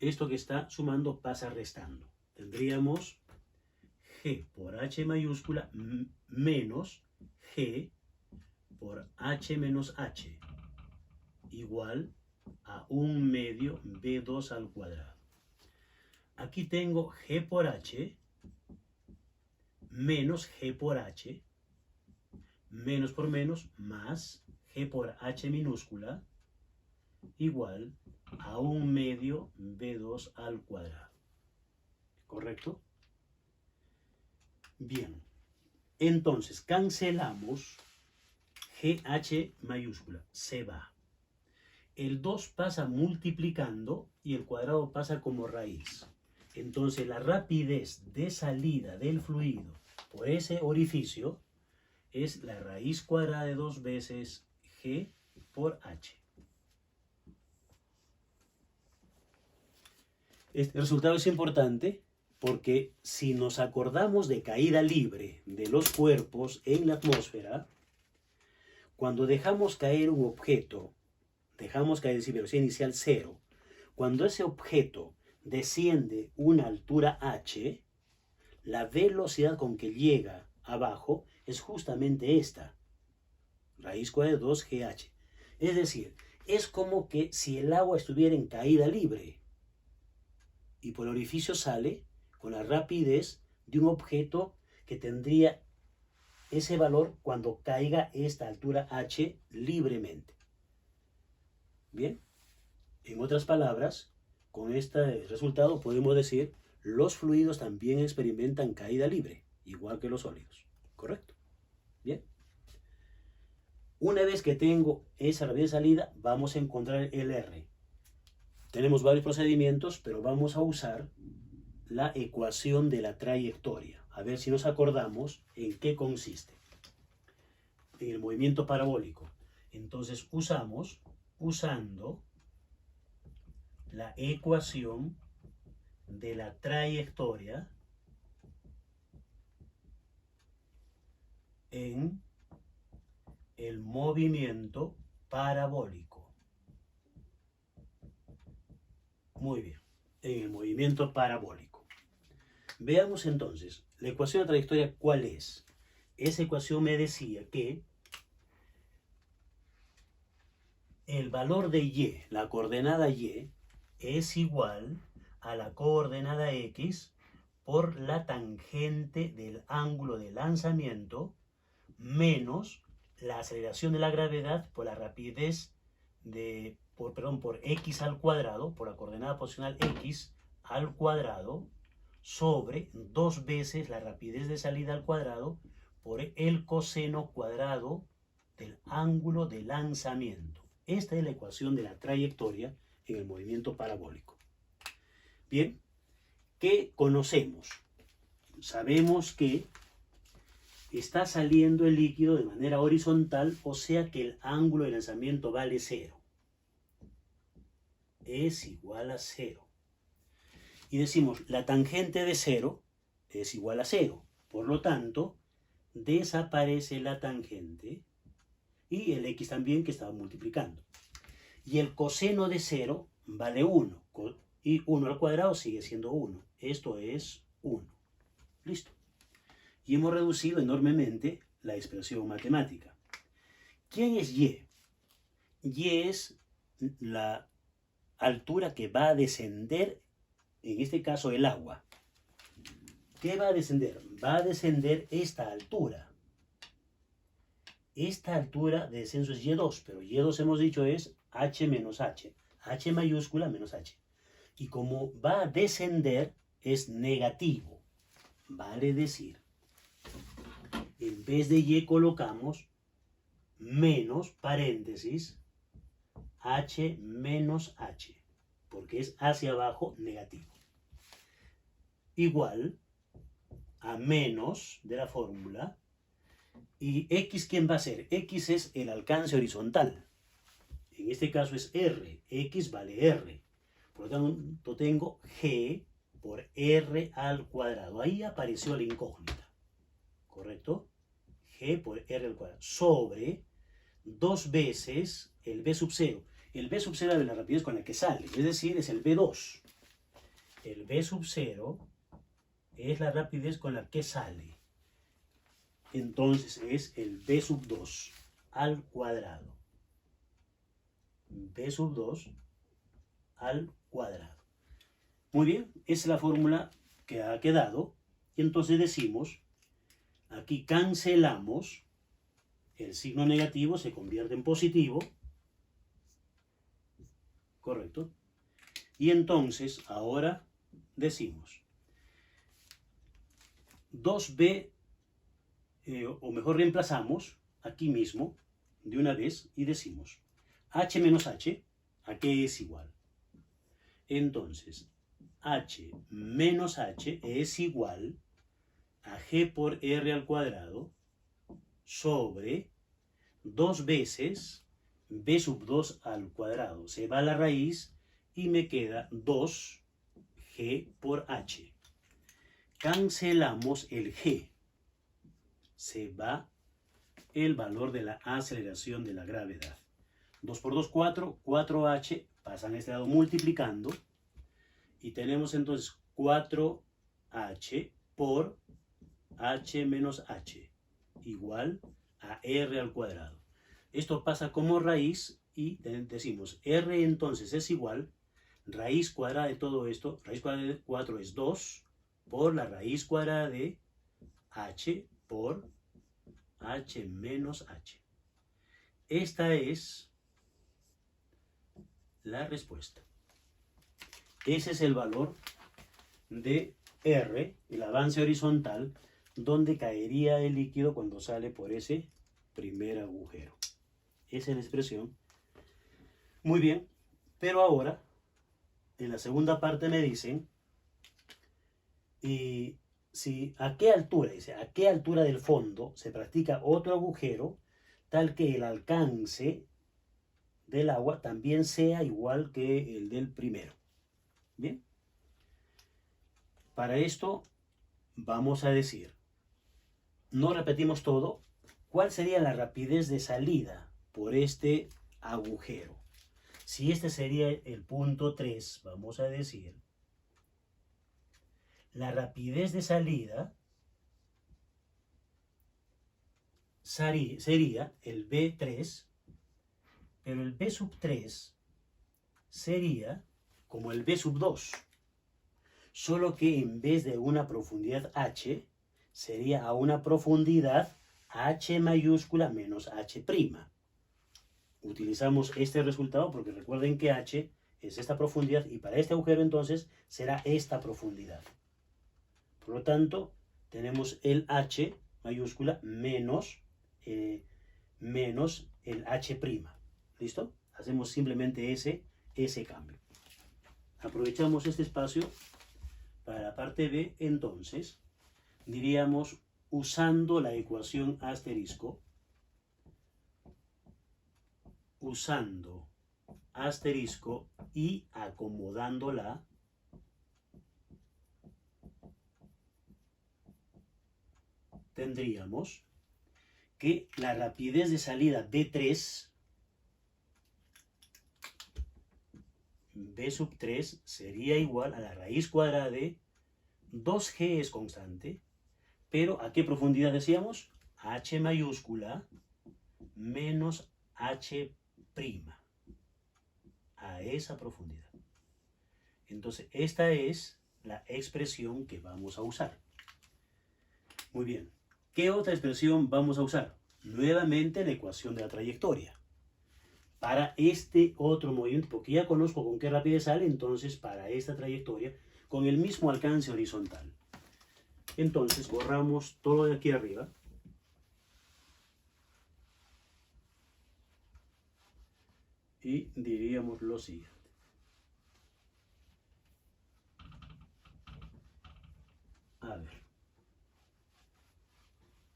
esto que está sumando pasa restando. Tendríamos G por H mayúscula menos G por H menos H igual a 1/2 B2 al cuadrado. Aquí tengo G por H menos G por H, menos por menos, más G por H minúscula, igual a 1/2 B2 al cuadrado. ¿Correcto? Bien. Entonces, cancelamos GH mayúscula, se va. El 2 pasa multiplicando y el cuadrado pasa como raíz. Entonces, la rapidez de salida del fluido por ese orificio es la raíz cuadrada de 2 veces G por H. Este resultado es importante porque si nos acordamos de caída libre de los cuerpos en la atmósfera, cuando dejamos caer un objeto, dejamos caer en velocidad inicial 0, cuando ese objeto desciende una altura h, la velocidad con que llega abajo es justamente esta, raíz cuadrada de 2GH. Es decir, es como que si el agua estuviera en caída libre y por el orificio sale con la rapidez de un objeto que tendría ese valor cuando caiga esta altura h libremente. Bien, en otras palabras, con este resultado podemos decir los fluidos también experimentan caída libre, igual que los sólidos. ¿Correcto? Bien. Una vez que tengo esa rapidez de salida, vamos a encontrar el R. Tenemos varios procedimientos, pero vamos a usar la ecuación de la trayectoria. A ver si nos acordamos en qué consiste. En el movimiento parabólico. Entonces usando la ecuación de la trayectoria en el movimiento parabólico. Muy bien, en el movimiento parabólico. Veamos entonces, la ecuación de trayectoria, ¿cuál es? Esa ecuación me decía que el valor de y, la coordenada y, es igual a la coordenada x por la tangente del ángulo de lanzamiento menos la aceleración de la gravedad por la rapidez por x al cuadrado, por la coordenada posicional x al cuadrado, sobre 2 veces la rapidez de salida al cuadrado por el coseno cuadrado del ángulo de lanzamiento. Esta es la ecuación de la trayectoria en el movimiento parabólico. Bien, ¿qué conocemos? Sabemos que está saliendo el líquido de manera horizontal, o sea que el ángulo de lanzamiento vale 0. Es igual a 0. Y decimos, la tangente de 0 es igual a 0. Por lo tanto, desaparece la tangente y el x también que estaba multiplicando. Y el coseno de 0 vale 1. Y 1 al cuadrado sigue siendo 1. Esto es 1. Listo. Y hemos reducido enormemente la expresión matemática. ¿Quién es y? Y es la altura que va a descender en este caso el agua, ¿qué va a descender? Va a descender esta altura. Esta altura de descenso es Y2, pero Y2 hemos dicho es H menos H. H mayúscula menos H. Y como va a descender, es negativo. Vale decir, en vez de Y colocamos menos paréntesis H menos H, porque es hacia abajo negativo. Igual a menos de la fórmula. ¿Y X quién va a ser? X es el alcance horizontal. En este caso es R. X vale R. Por lo tanto tengo G por R al cuadrado. Ahí apareció la incógnita. ¿Correcto? G por R al cuadrado. Sobre 2 veces el B sub 0. El B sub 0 es la rapidez con la que sale. Es decir, es el B2. El B sub 0 es la rapidez con la que sale. Entonces es el B sub 2 al cuadrado. B sub 2 al cuadrado. Muy bien, esa es la fórmula que ha quedado. Y entonces decimos, aquí cancelamos, el signo negativo se convierte en positivo. Correcto. Y entonces ahora decimos, 2b, o mejor reemplazamos aquí mismo de una vez y decimos, h menos h, ¿a qué es igual? Entonces, h menos h es igual a g por r al cuadrado sobre 2 veces b sub 2 al cuadrado. Se va a la raíz y me queda 2g por h. Cancelamos el g. Se va el valor de la aceleración de la gravedad. 2 por 2, 4. 4h pasan a este lado multiplicando. Y tenemos entonces 4h por h menos h igual a r al cuadrado. Esto pasa como raíz y decimos r entonces es igual, raíz cuadrada de todo esto, raíz cuadrada de 4 es 2 por la raíz cuadrada de h por h menos h. Esta es la respuesta. Ese es el valor de R, el avance horizontal, donde caería el líquido cuando sale por ese primer agujero. Esa es la expresión. Muy bien, pero ahora, en la segunda parte me dicen, y si a qué altura, dice, a qué altura del fondo se practica otro agujero, tal que el alcance del agua también sea igual que el del primero. Bien. Para esto vamos a decir, no repetimos todo, ¿cuál sería la rapidez de salida por este agujero? Si este sería el punto 3, vamos a decir, la rapidez de salida sería el B3, pero el B sub 3 sería como el B sub 2, solo que en vez de una profundidad h, sería a una profundidad h mayúscula menos h'. Utilizamos este resultado porque recuerden que h es esta profundidad y para este agujero entonces será esta profundidad. Por lo tanto, tenemos el h mayúscula menos el h'. ¿Listo? Hacemos simplemente ese cambio. Aprovechamos este espacio para la parte B, entonces, diríamos, usando la ecuación asterisco, y acomodándola, tendríamos que la rapidez de salida B3, B sub 3 sería igual a la raíz cuadrada de 2g es constante, pero ¿a qué profundidad decíamos? H mayúscula menos h', a esa profundidad. Entonces, esta es la expresión que vamos a usar. Muy bien. ¿Qué otra expresión vamos a usar? Nuevamente la ecuación de la trayectoria. Para este otro movimiento, porque ya conozco con qué rapidez sale, entonces para esta trayectoria, con el mismo alcance horizontal. Entonces, borramos todo lo de aquí arriba. Y diríamos lo siguiente. A ver.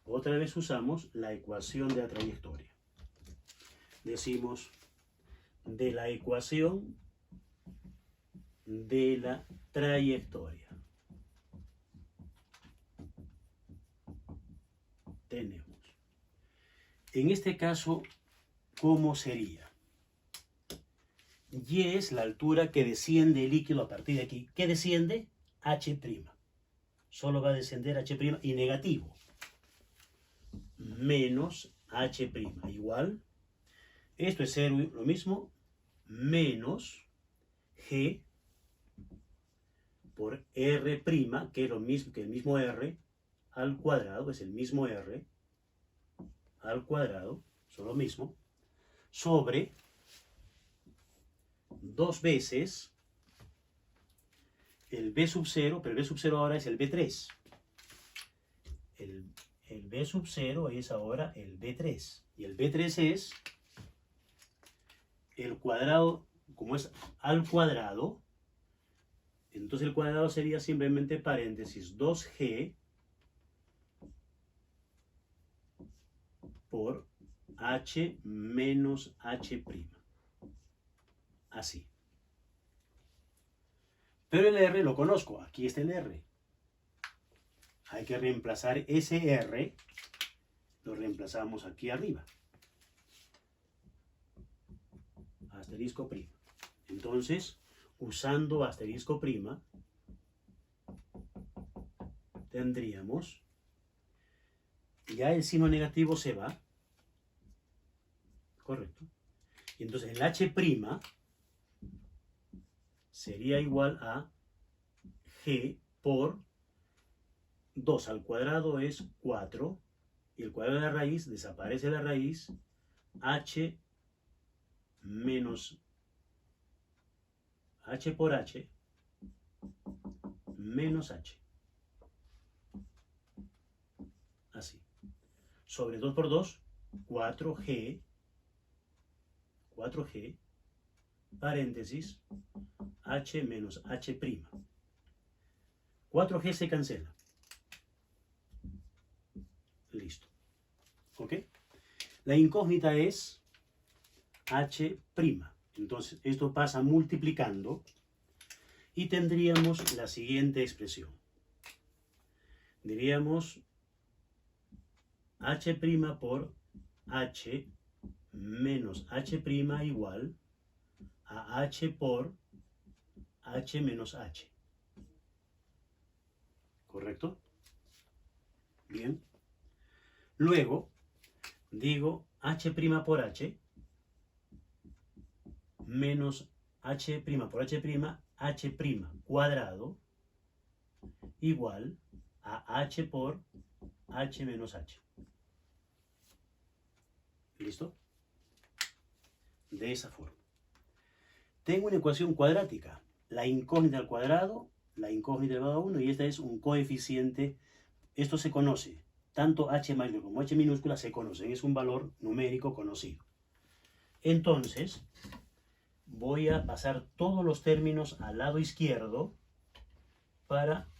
Otra vez usamos la ecuación de la trayectoria. Decimos, de la ecuación de la trayectoria tenemos. En este caso, ¿cómo sería? Y es la altura que desciende el líquido a partir de aquí. ¿Qué desciende? H'. Solo va a descender H' y negativo. Menos H' igual. Esto es cero, lo mismo. Menos G por R', que es lo mismo que el mismo R al cuadrado, es el mismo R al cuadrado, son lo mismo, sobre 2 veces el B sub 0, pero el B sub 0 ahora es el B3. El B sub 0 es ahora el B3. Y el B3 es el cuadrado, como es al cuadrado, entonces el cuadrado sería simplemente paréntesis 2G por H menos H'. Así. Pero el R lo conozco, aquí está el R. Hay que reemplazar ese R, lo reemplazamos aquí arriba. Asterisco prima. Entonces, usando asterisco prima, tendríamos, ya el signo negativo se va, correcto. Y entonces el H' sería igual a G por 2 al cuadrado es 4, y el cuadrado de la raíz, desaparece la raíz, H menos H por H menos H. Así. Sobre 2 por 2, 4G, paréntesis, H menos H'. 4G se cancela. Listo. ¿Ok? La incógnita es H'. Entonces, esto pasa multiplicando y tendríamos la siguiente expresión. Diríamos H' por H menos H' igual a H por H menos H. ¿Correcto? Bien. Luego, digo H' por H menos H' por H' cuadrado igual a H por H menos H. ¿Listo? De esa forma. Tengo una ecuación cuadrática. La incógnita al cuadrado, la incógnita elevado a 1, y esta es un coeficiente. Esto se conoce. Tanto H mayúscula como H minúscula se conocen. Es un valor numérico conocido. Entonces, voy a pasar todos los términos al lado izquierdo para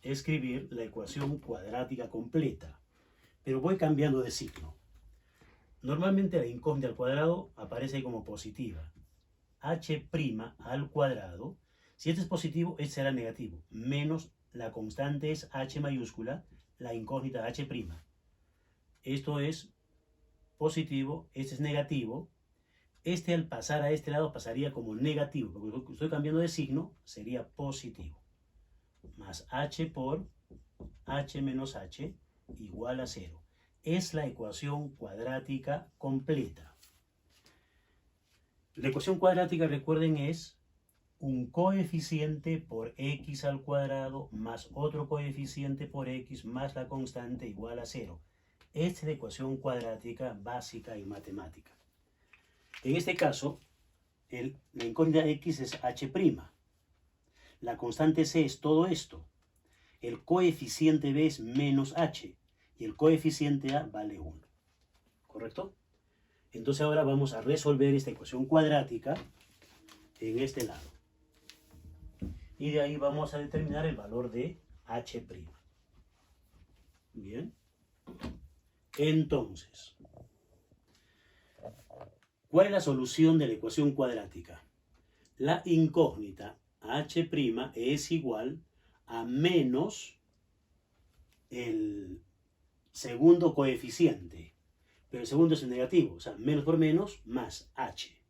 escribir la ecuación cuadrática completa. Pero voy cambiando de signo. Normalmente la incógnita al cuadrado aparece como positiva. H' al cuadrado. Si este es positivo, este será negativo. Menos la constante es H mayúscula, la incógnita H'. Esto es positivo, este es negativo. Este al pasar a este lado pasaría como negativo, porque estoy cambiando de signo, sería positivo. Más H por H menos H igual a 0. Es la ecuación cuadrática completa. La ecuación cuadrática, recuerden, es un coeficiente por x al cuadrado más otro coeficiente por x más la constante igual a 0. Esta es la ecuación cuadrática básica en matemática. En este caso, la incógnita x es h'. La constante c es todo esto. El coeficiente b es menos h. Y el coeficiente a vale 1. ¿Correcto? Entonces ahora vamos a resolver esta ecuación cuadrática en este lado. Y de ahí vamos a determinar el valor de h'. Bien. Entonces, ¿cuál es la solución de la ecuación cuadrática? La incógnita h' es igual a menos el segundo coeficiente. Pero el segundo es el negativo, o sea, menos por menos más h.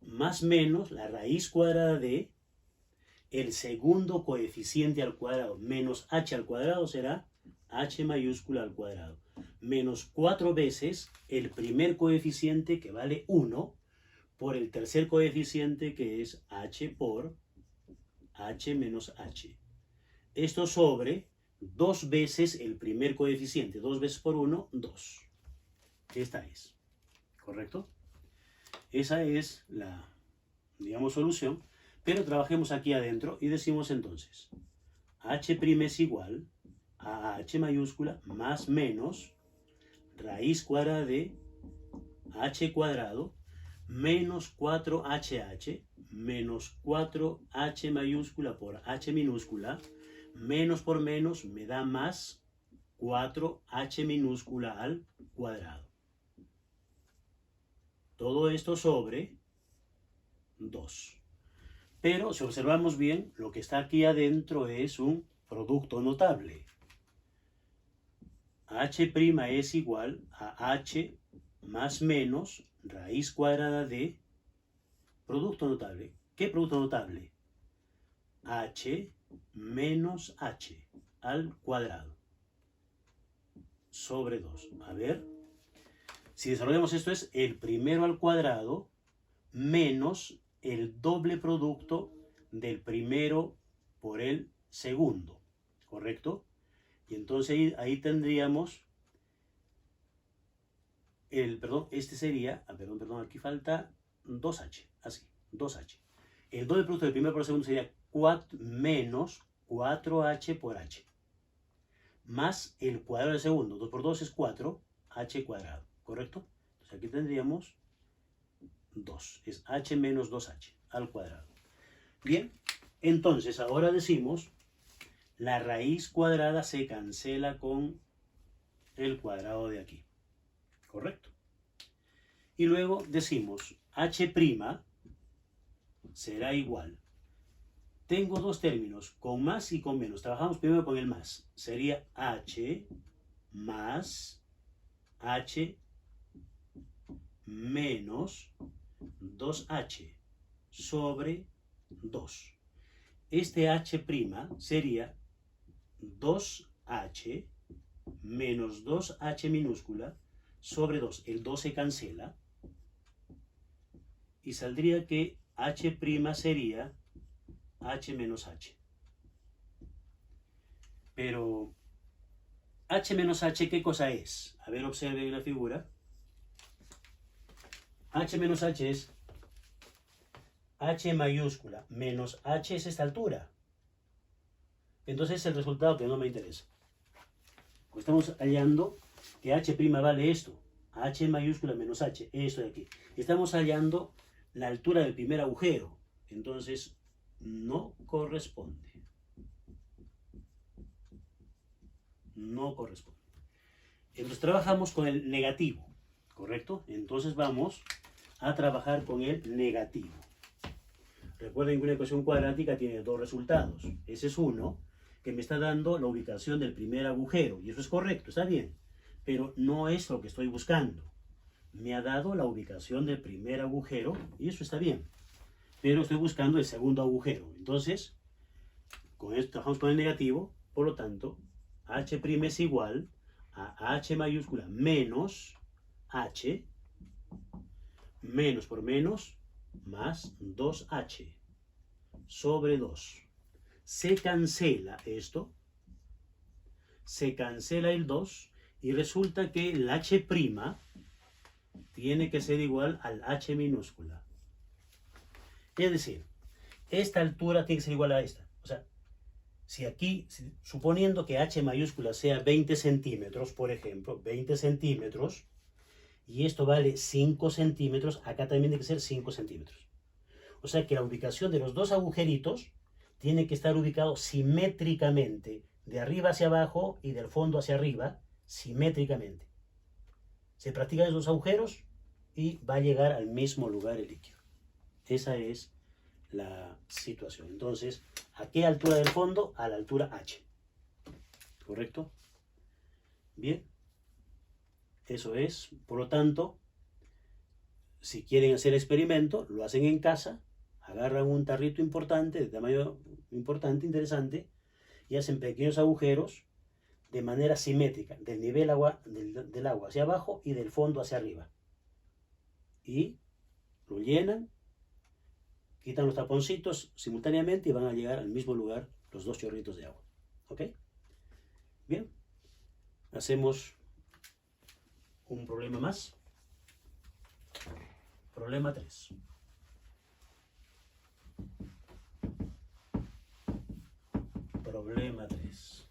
Más menos la raíz cuadrada de el segundo coeficiente al cuadrado menos h al cuadrado será h mayúscula al cuadrado. Menos 4 veces el primer coeficiente que vale 1 por el tercer coeficiente que es h por h menos h. Esto sobre 2 veces el primer coeficiente. 2 veces por 1, 2. Esta es. ¿Correcto? Esa es la, digamos, solución. Pero trabajemos aquí adentro y decimos entonces, h' es igual a h mayúscula más menos raíz cuadrada de h cuadrado menos 4hh menos 4h mayúscula por h minúscula, menos por menos me da más 4h minúscula al cuadrado. Todo esto sobre 2. Pero si observamos bien, lo que está aquí adentro es un producto notable. h' es igual a h más menos raíz cuadrada de producto notable. ¿Qué producto notable? h menos h al cuadrado sobre 2. A ver, si desarrollamos esto es el primero al cuadrado menos el doble producto del primero por el segundo, ¿correcto? Y entonces ahí tendríamos este sería, aquí falta 2h, así, 2h. El doble producto del primero por el segundo sería menos 4h por h, más el cuadrado del segundo, 2 por 2 es 4, h cuadrado, ¿correcto? Entonces aquí tendríamos 2, es h menos 2h al cuadrado. Bien, entonces ahora decimos, la raíz cuadrada se cancela con el cuadrado de aquí, ¿correcto? Y luego decimos, h' será igual. Tengo dos términos, con más y con menos. Trabajamos primero con el más. Sería h más h menos 2h sobre 2. Este h' sería 2h menos 2h minúscula sobre 2. El 2 se cancela y saldría que h' sería h menos h. Pero h menos h, ¿qué cosa es? A ver, observen la figura. H menos h es h mayúscula menos h es esta altura. Entonces es el resultado que no me interesa. Pues estamos hallando que h' vale esto. H mayúscula menos h, esto de aquí. Estamos hallando la altura del primer agujero. Entonces no corresponde. No corresponde. Entonces trabajamos con el negativo, ¿correcto? Entonces vamos a trabajar con el negativo. Recuerden que una ecuación cuadrática tiene dos resultados. Ese es uno que me está dando la ubicación del primer agujero. Y eso es correcto, está bien. Pero no es lo que estoy buscando. Me ha dado la ubicación del primer agujero y eso está bien. Pero estoy buscando el segundo agujero. Entonces, con esto trabajamos con el negativo. Por lo tanto, h' es igual a h mayúscula menos h, menos por menos, más 2h sobre 2. Se cancela esto, se cancela el 2 y resulta que el h' tiene que ser igual al h minúscula. Es decir, esta altura tiene que ser igual a esta. O sea, si aquí, suponiendo que h mayúscula sea 20 centímetros, por ejemplo, 20 centímetros, y esto vale 5 centímetros, acá también tiene que ser 5 centímetros. O sea que la ubicación de los dos agujeritos tiene que estar ubicado simétricamente, de arriba hacia abajo y del fondo hacia arriba, simétricamente. Se practican esos agujeros y va a llegar al mismo lugar el líquido. Esa es la situación. Entonces, ¿a qué altura del fondo? A la altura h. ¿Correcto? Bien. Eso es. Por lo tanto, si quieren hacer el experimento, lo hacen en casa, agarran un tarrito importante, de tamaño importante, interesante, y hacen pequeños agujeros de manera simétrica, del nivel del agua hacia abajo y del fondo hacia arriba. Y lo llenan, quitan los taponcitos simultáneamente y van a llegar al mismo lugar los dos chorritos de agua. ¿Ok? Bien. Hacemos un problema más. Problema 3. Problema 3.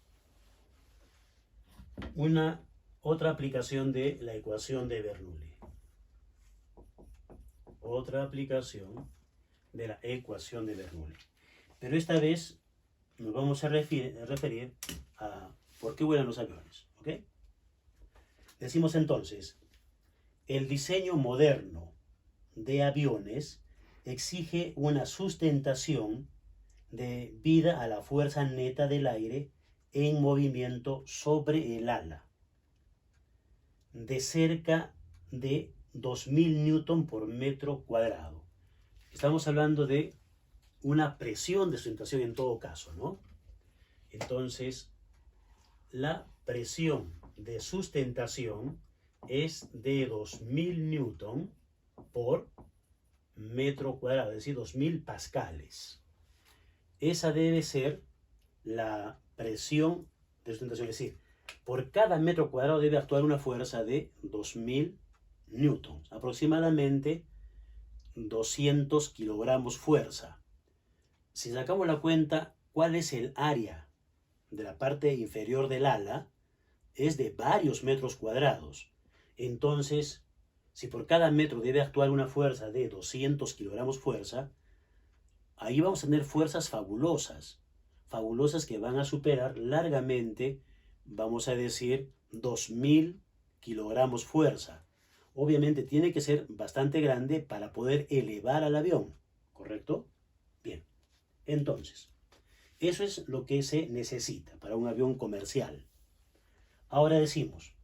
Otra aplicación de la ecuación de Bernoulli. Otra aplicación de la ecuación de Bernoulli. Pero esta vez nos vamos a referir a por qué vuelan los aviones. ¿Ok? Decimos entonces, el diseño moderno de aviones exige una sustentación debida a la fuerza neta del aire en movimiento sobre el ala de cerca de 2000 newton por metro cuadrado. Estamos hablando de una presión de sustentación en todo caso, ¿no? Entonces, la presión de sustentación es de 2000 newton por metro cuadrado, es decir, 2000 pascales. Esa debe ser la presión de sustentación, es decir, por cada metro cuadrado debe actuar una fuerza de 2000 newtons, aproximadamente 200 kilogramos fuerza. Si sacamos la cuenta, ¿cuál es el área de la parte inferior del ala? Es de varios metros cuadrados. Entonces, si por cada metro debe actuar una fuerza de 200 kilogramos fuerza, ahí vamos a tener fuerzas fabulosas, fabulosas que van a superar largamente, vamos a decir, 2000 kilogramos fuerza. Obviamente tiene que ser bastante grande para poder elevar al avión, ¿correcto? Bien, entonces, eso es lo que se necesita para un avión comercial. Ahora decimos,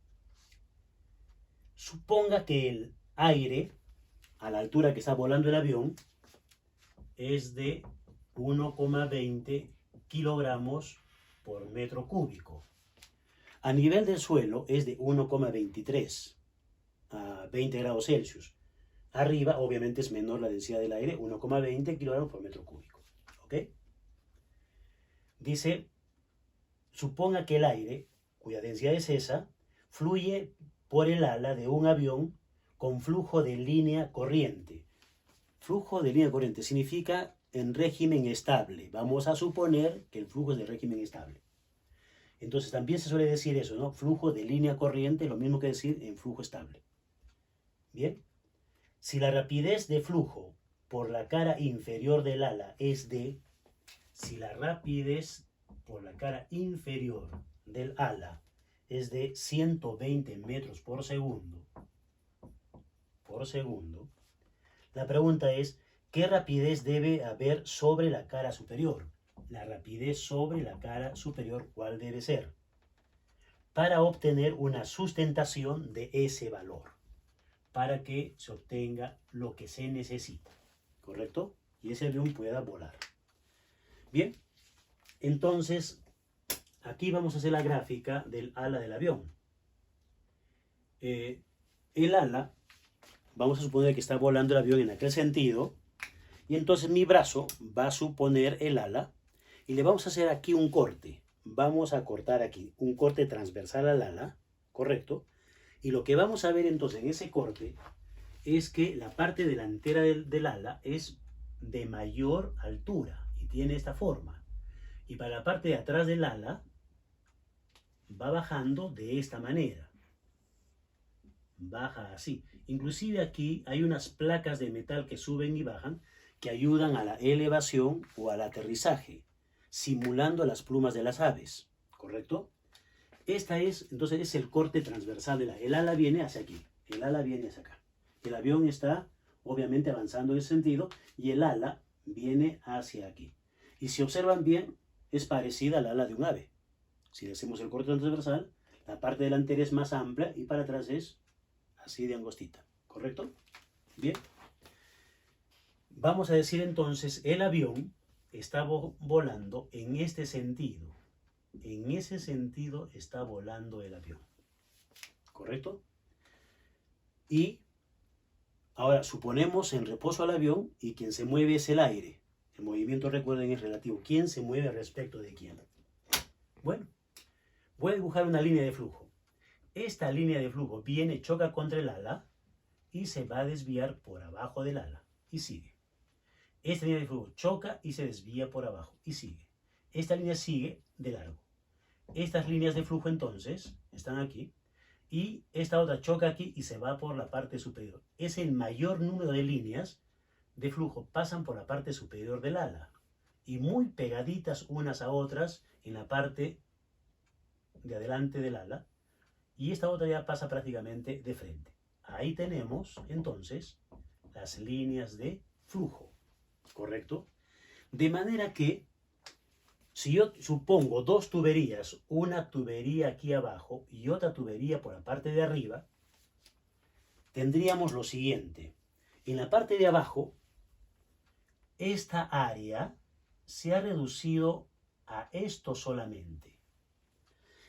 suponga que el aire, a la altura que está volando el avión, es de 1,20 kilogramos por metro cúbico. A nivel del suelo es de 1,23 a 20 grados Celsius. Arriba, obviamente, es menor la densidad del aire, 1,20 kilogramos por metro cúbico. ¿Ok? Dice, suponga que el aire, cuya densidad es esa, fluye por el ala de un avión con flujo de línea corriente. Flujo de línea corriente significa en régimen estable. Vamos a suponer que el flujo es de régimen estable. Entonces también se suele decir eso, ¿no? Flujo de línea corriente, lo mismo que decir en flujo estable. Bien. Si la rapidez de flujo por la cara inferior del ala es de... Si la rapidez por la cara inferior del ala es de 120 metros por segundo, la pregunta es, ¿qué rapidez debe haber sobre la cara superior? La rapidez sobre la cara superior, ¿cuál debe ser? Para obtener una sustentación de ese valor, para que se obtenga lo que se necesita, ¿correcto? Y ese avión pueda volar. Bien, entonces, aquí vamos a hacer la gráfica del ala del avión. El ala, vamos a suponer que está volando el avión en aquel sentido, Y entonces mi brazo va a suponer el ala y le vamos a hacer aquí un corte. Vamos a cortar aquí un corte transversal al ala, ¿correcto? Y lo que vamos a ver entonces en ese corte es que la parte delantera del ala es de mayor altura y tiene esta forma. Y para la parte de atrás del ala va bajando de esta manera. Baja así. Inclusive aquí hay unas placas de metal que suben y bajan que ayudan a la elevación o al aterrizaje, simulando las plumas de las aves, ¿correcto? Entonces es el corte transversal del ala. El ala viene hacia aquí, el ala viene hacia acá. El avión está obviamente avanzando en ese sentido y el ala viene hacia aquí. Y si observan bien, es parecida al ala de un ave. Si le hacemos el corte transversal, la parte delantera es más amplia y para atrás es así de angostita, ¿correcto? Bien. Vamos a decir entonces, el avión está volando en este sentido. En ese sentido está volando el avión, ¿correcto? Y ahora suponemos en reposo al avión y quien se mueve es el aire. El movimiento, recuerden, es relativo. ¿Quién se mueve respecto de quién? Bueno, voy a dibujar una línea de flujo. Esta línea de flujo viene, choca contra el ala y se va a desviar por abajo del ala y sigue. Esta línea de flujo choca y se desvía por abajo y sigue. Esta línea sigue de largo. Estas líneas de flujo entonces están aquí y esta otra choca aquí y se va por la parte superior. Es el mayor número de líneas de flujo pasan por la parte superior del ala y muy pegaditas unas a otras en la parte de adelante del ala y esta otra ya pasa prácticamente de frente. Ahí tenemos entonces las líneas de flujo, ¿correcto? De manera que si yo supongo dos tuberías, una tubería aquí abajo y otra tubería por la parte de arriba, tendríamos lo siguiente. En la parte de abajo, esta área se ha reducido a esto solamente.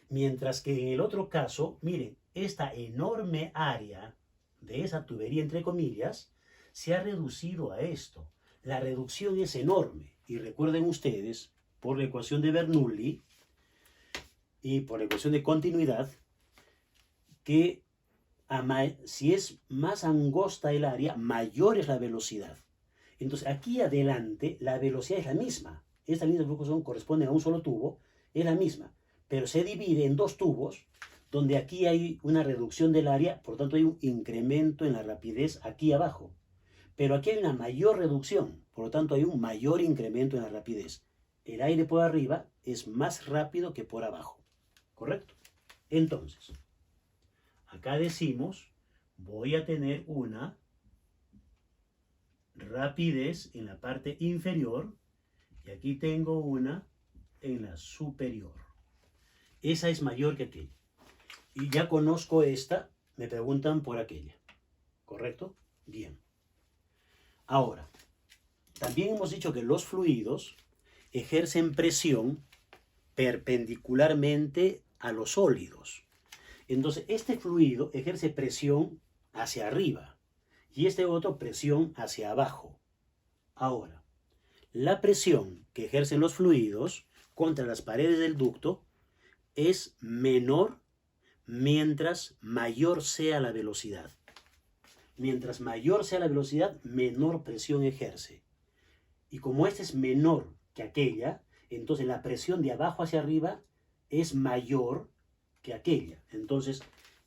Mientras que en el otro caso, miren, esta enorme área de esa tubería, entre comillas, se ha reducido a esto. La reducción es enorme. Y recuerden ustedes, por la ecuación de Bernoulli y por la ecuación de continuidad, que si es más angosta el área, mayor es la velocidad. Entonces, aquí adelante, la velocidad es la misma. Esta línea de flujo corresponde a un solo tubo, es la misma. Pero se divide en dos tubos, donde aquí hay una reducción del área, por lo tanto hay un incremento en la rapidez aquí abajo. Pero aquí hay una mayor reducción, por lo tanto hay un mayor incremento en la rapidez. El aire por arriba es más rápido que por abajo, ¿correcto? Entonces, acá decimos, voy a tener una rapidez en la parte inferior y aquí tengo una en la superior. Esa es mayor que aquella. Y ya conozco esta, me preguntan por aquella. ¿Correcto? Bien. Ahora, también hemos dicho que los fluidos ejercen presión perpendicularmente a los sólidos. Entonces, este fluido ejerce presión hacia arriba y este otro presión hacia abajo. Ahora, la presión que ejercen los fluidos contra las paredes del ducto es menor mientras mayor sea la velocidad. Mientras mayor sea la velocidad, menor presión ejerce. Y como esta es menor que aquella, entonces la presión de abajo hacia arriba es mayor que aquella. Entonces,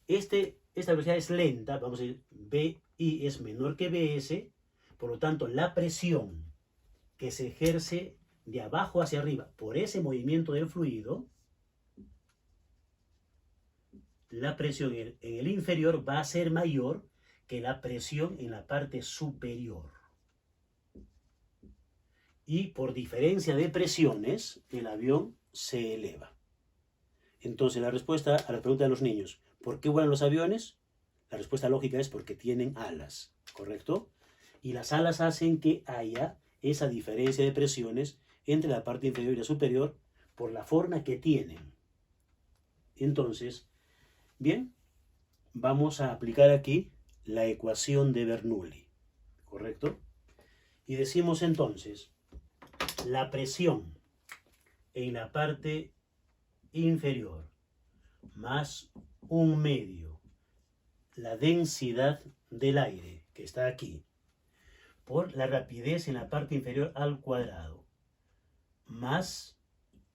esta velocidad es lenta, vamos a decir, BI es menor que BS, por lo tanto, la presión que se ejerce de abajo hacia arriba por ese movimiento del fluido, la presión en el inferior va a ser mayor que la presión en la parte superior. Y por diferencia de presiones, el avión se eleva. Entonces, la respuesta a la pregunta de los niños, ¿por qué vuelan los aviones? La respuesta lógica es porque tienen alas, ¿correcto? Y las alas hacen que haya esa diferencia de presiones entre la parte inferior y la superior por la forma que tienen. Entonces, bien, vamos a aplicar aquí la ecuación de Bernoulli, ¿correcto? Y decimos entonces, la presión en la parte inferior más 1/2 la densidad del aire que está aquí por la rapidez en la parte inferior al cuadrado más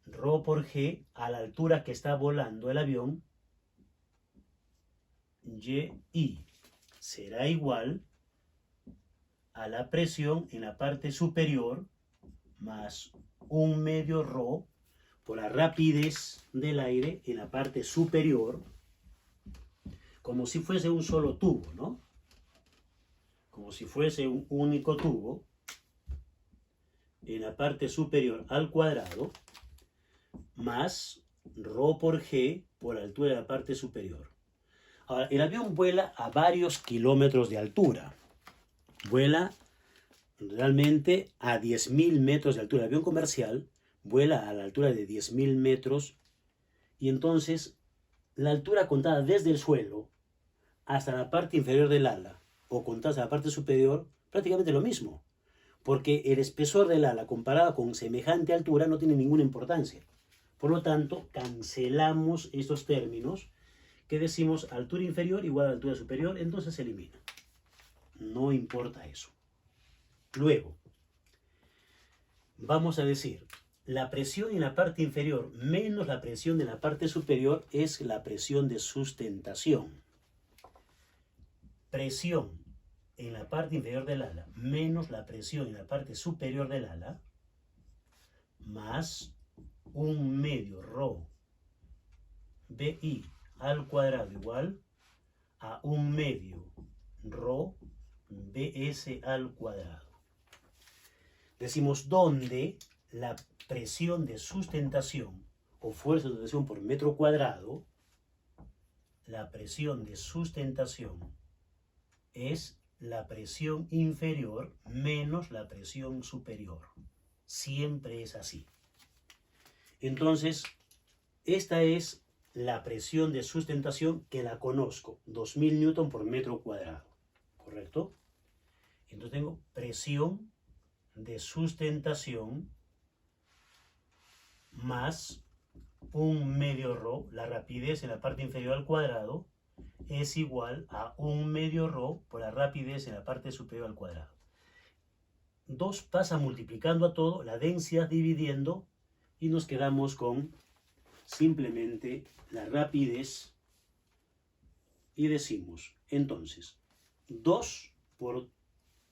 ρ por g a la altura que está volando el avión y será igual a la presión en la parte superior más 1/2 ρ por la rapidez del aire en la parte superior, como si fuese un solo tubo, ¿no? Como si fuese un único tubo, en la parte superior al cuadrado, más ρ por g por la altura de la parte superior. Ahora, el avión vuela a varios kilómetros de altura. Vuela realmente a 10.000 metros de altura. El avión comercial vuela a la altura de 10.000 metros y entonces la altura contada desde el suelo hasta la parte inferior del ala o contada hasta la parte superior, prácticamente lo mismo, porque el espesor del ala comparado con semejante altura no tiene ninguna importancia. Por lo tanto, cancelamos estos términos que decimos altura inferior igual a altura superior, entonces se elimina. No importa eso. Luego, vamos a decir, la presión en la parte inferior menos la presión en la parte superior es la presión de sustentación. Presión en la parte inferior del ala menos la presión en la parte superior del ala más 1/2 ρ BI al cuadrado igual a 1/2 ρ BS al cuadrado. Decimos donde la presión de sustentación o fuerza de sustentación por metro cuadrado, la presión de sustentación es la presión inferior menos la presión superior. Siempre es así. Entonces, esta es la presión de sustentación que la conozco, 2000 newton por metro cuadrado, ¿correcto? Entonces tengo presión de sustentación más 1/2 ρ, la rapidez en la parte inferior al cuadrado, es igual a 1/2 ρ por la rapidez en la parte superior al cuadrado. 2 pasa multiplicando a todo, la densidad dividiendo, y nos quedamos con simplemente la rapidez, y decimos, entonces, 2 por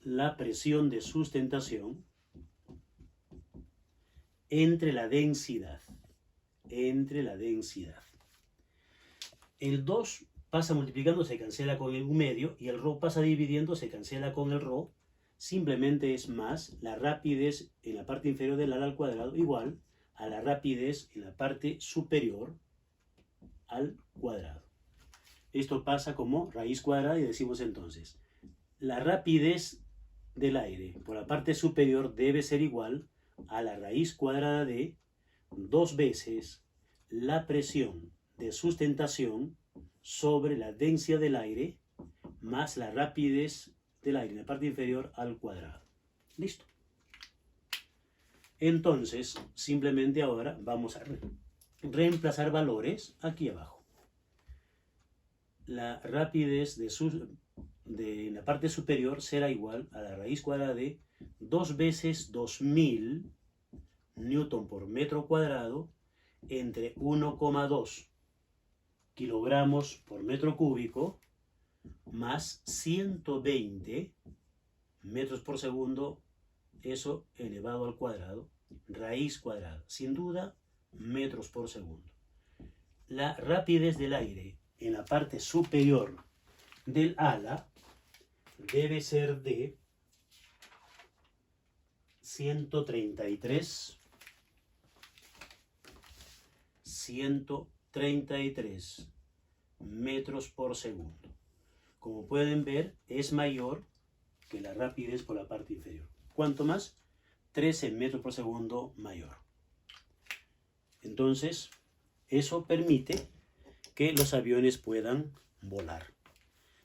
la presión de sustentación entre la densidad. El 2 pasa multiplicando, se cancela con el 1/2, y el ρ pasa dividiendo, se cancela con el ρ, simplemente es más la rapidez en la parte inferior del ala al cuadrado igual a la rapidez en la parte superior al cuadrado. Esto pasa como raíz cuadrada y decimos entonces, la rapidez del aire por la parte superior debe ser igual a la raíz cuadrada de 2 veces la presión de sustentación sobre la densidad del aire más la rapidez del aire en la parte inferior al cuadrado. Listo. Entonces, simplemente ahora vamos a reemplazar valores aquí abajo. La rapidez de la parte superior será igual a la raíz cuadrada de 2 veces 2000 newton por metro cuadrado entre 1,2 kilogramos por metro cúbico más 120 metros por segundo, eso elevado al cuadrado, raíz cuadrada, sin duda, metros por segundo. La rapidez del aire en la parte superior del ala debe ser de 133 metros por segundo. Como pueden ver, es mayor que la rapidez por la parte inferior. ¿Cuánto más? 13 metros por segundo mayor. Entonces, eso permite que los aviones puedan volar.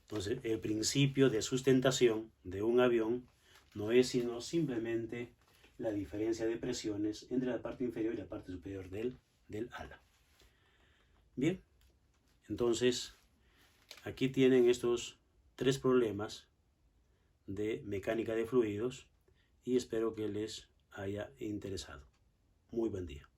Entonces, el principio de sustentación de un avión No es sino simplemente la diferencia de presiones entre la parte inferior y la parte superior del ala. Bien, entonces aquí tienen estos 3 problemas de mecánica de fluidos y espero que les haya interesado. Muy buen día.